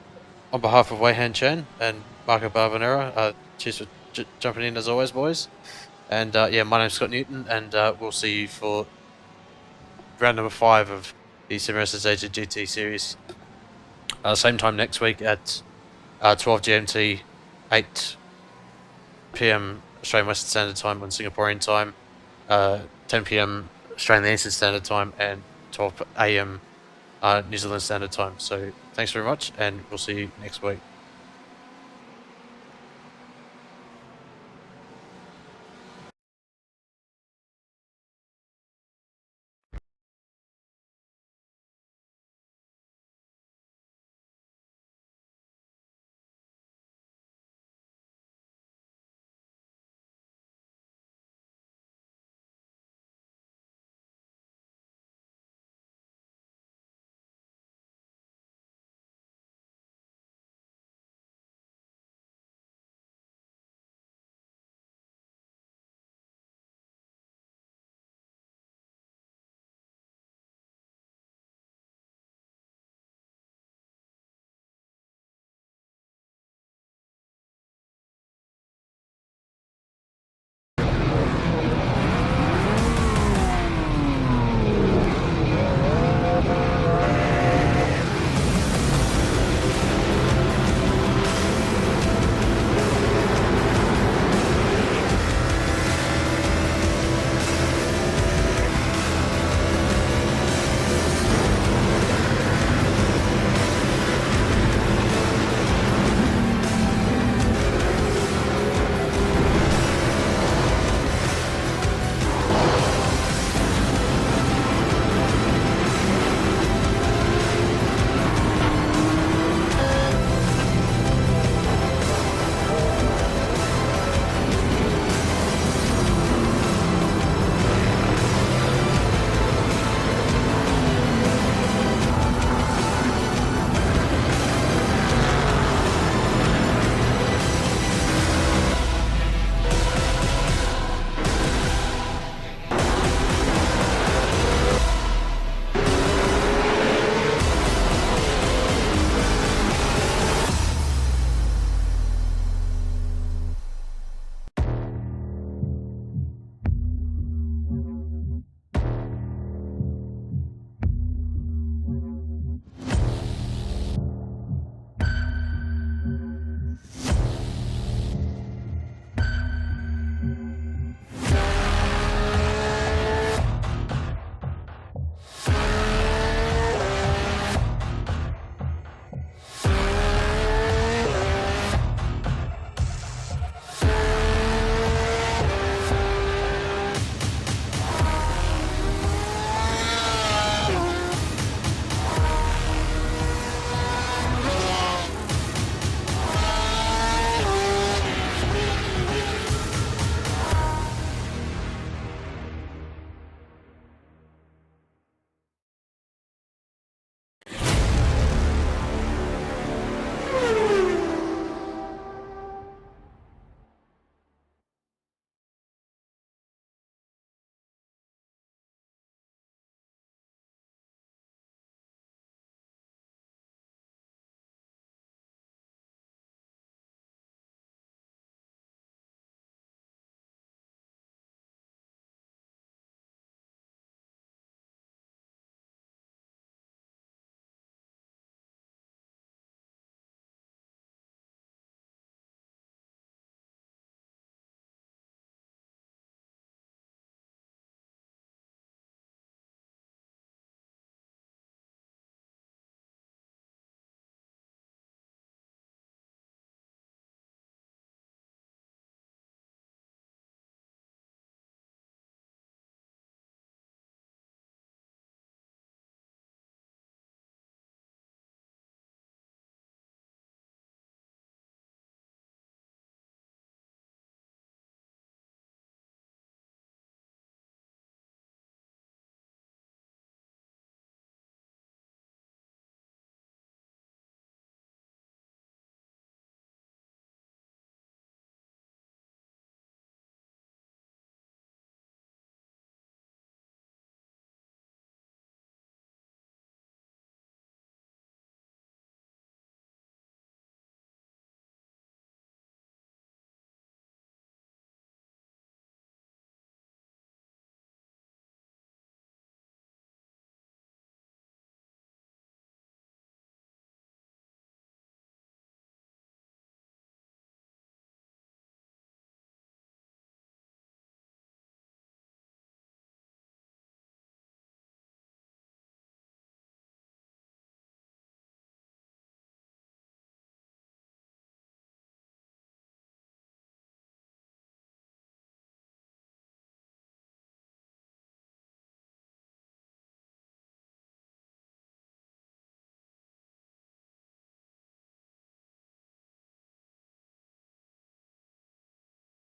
on behalf of Wei Han Chen and Marco Barbanera, cheers for jumping in as always, boys. And yeah, my name's Scott Newton, and we'll see you for round number 5 of the SRA GTE Series. Same time next week at 12 GMT, 8 PM Australian Western Standard Time on Singaporean time, 10 PM Australian Eastern Standard Time, and 12 AM New Zealand Standard Time. So thanks very much, and we'll see you next week.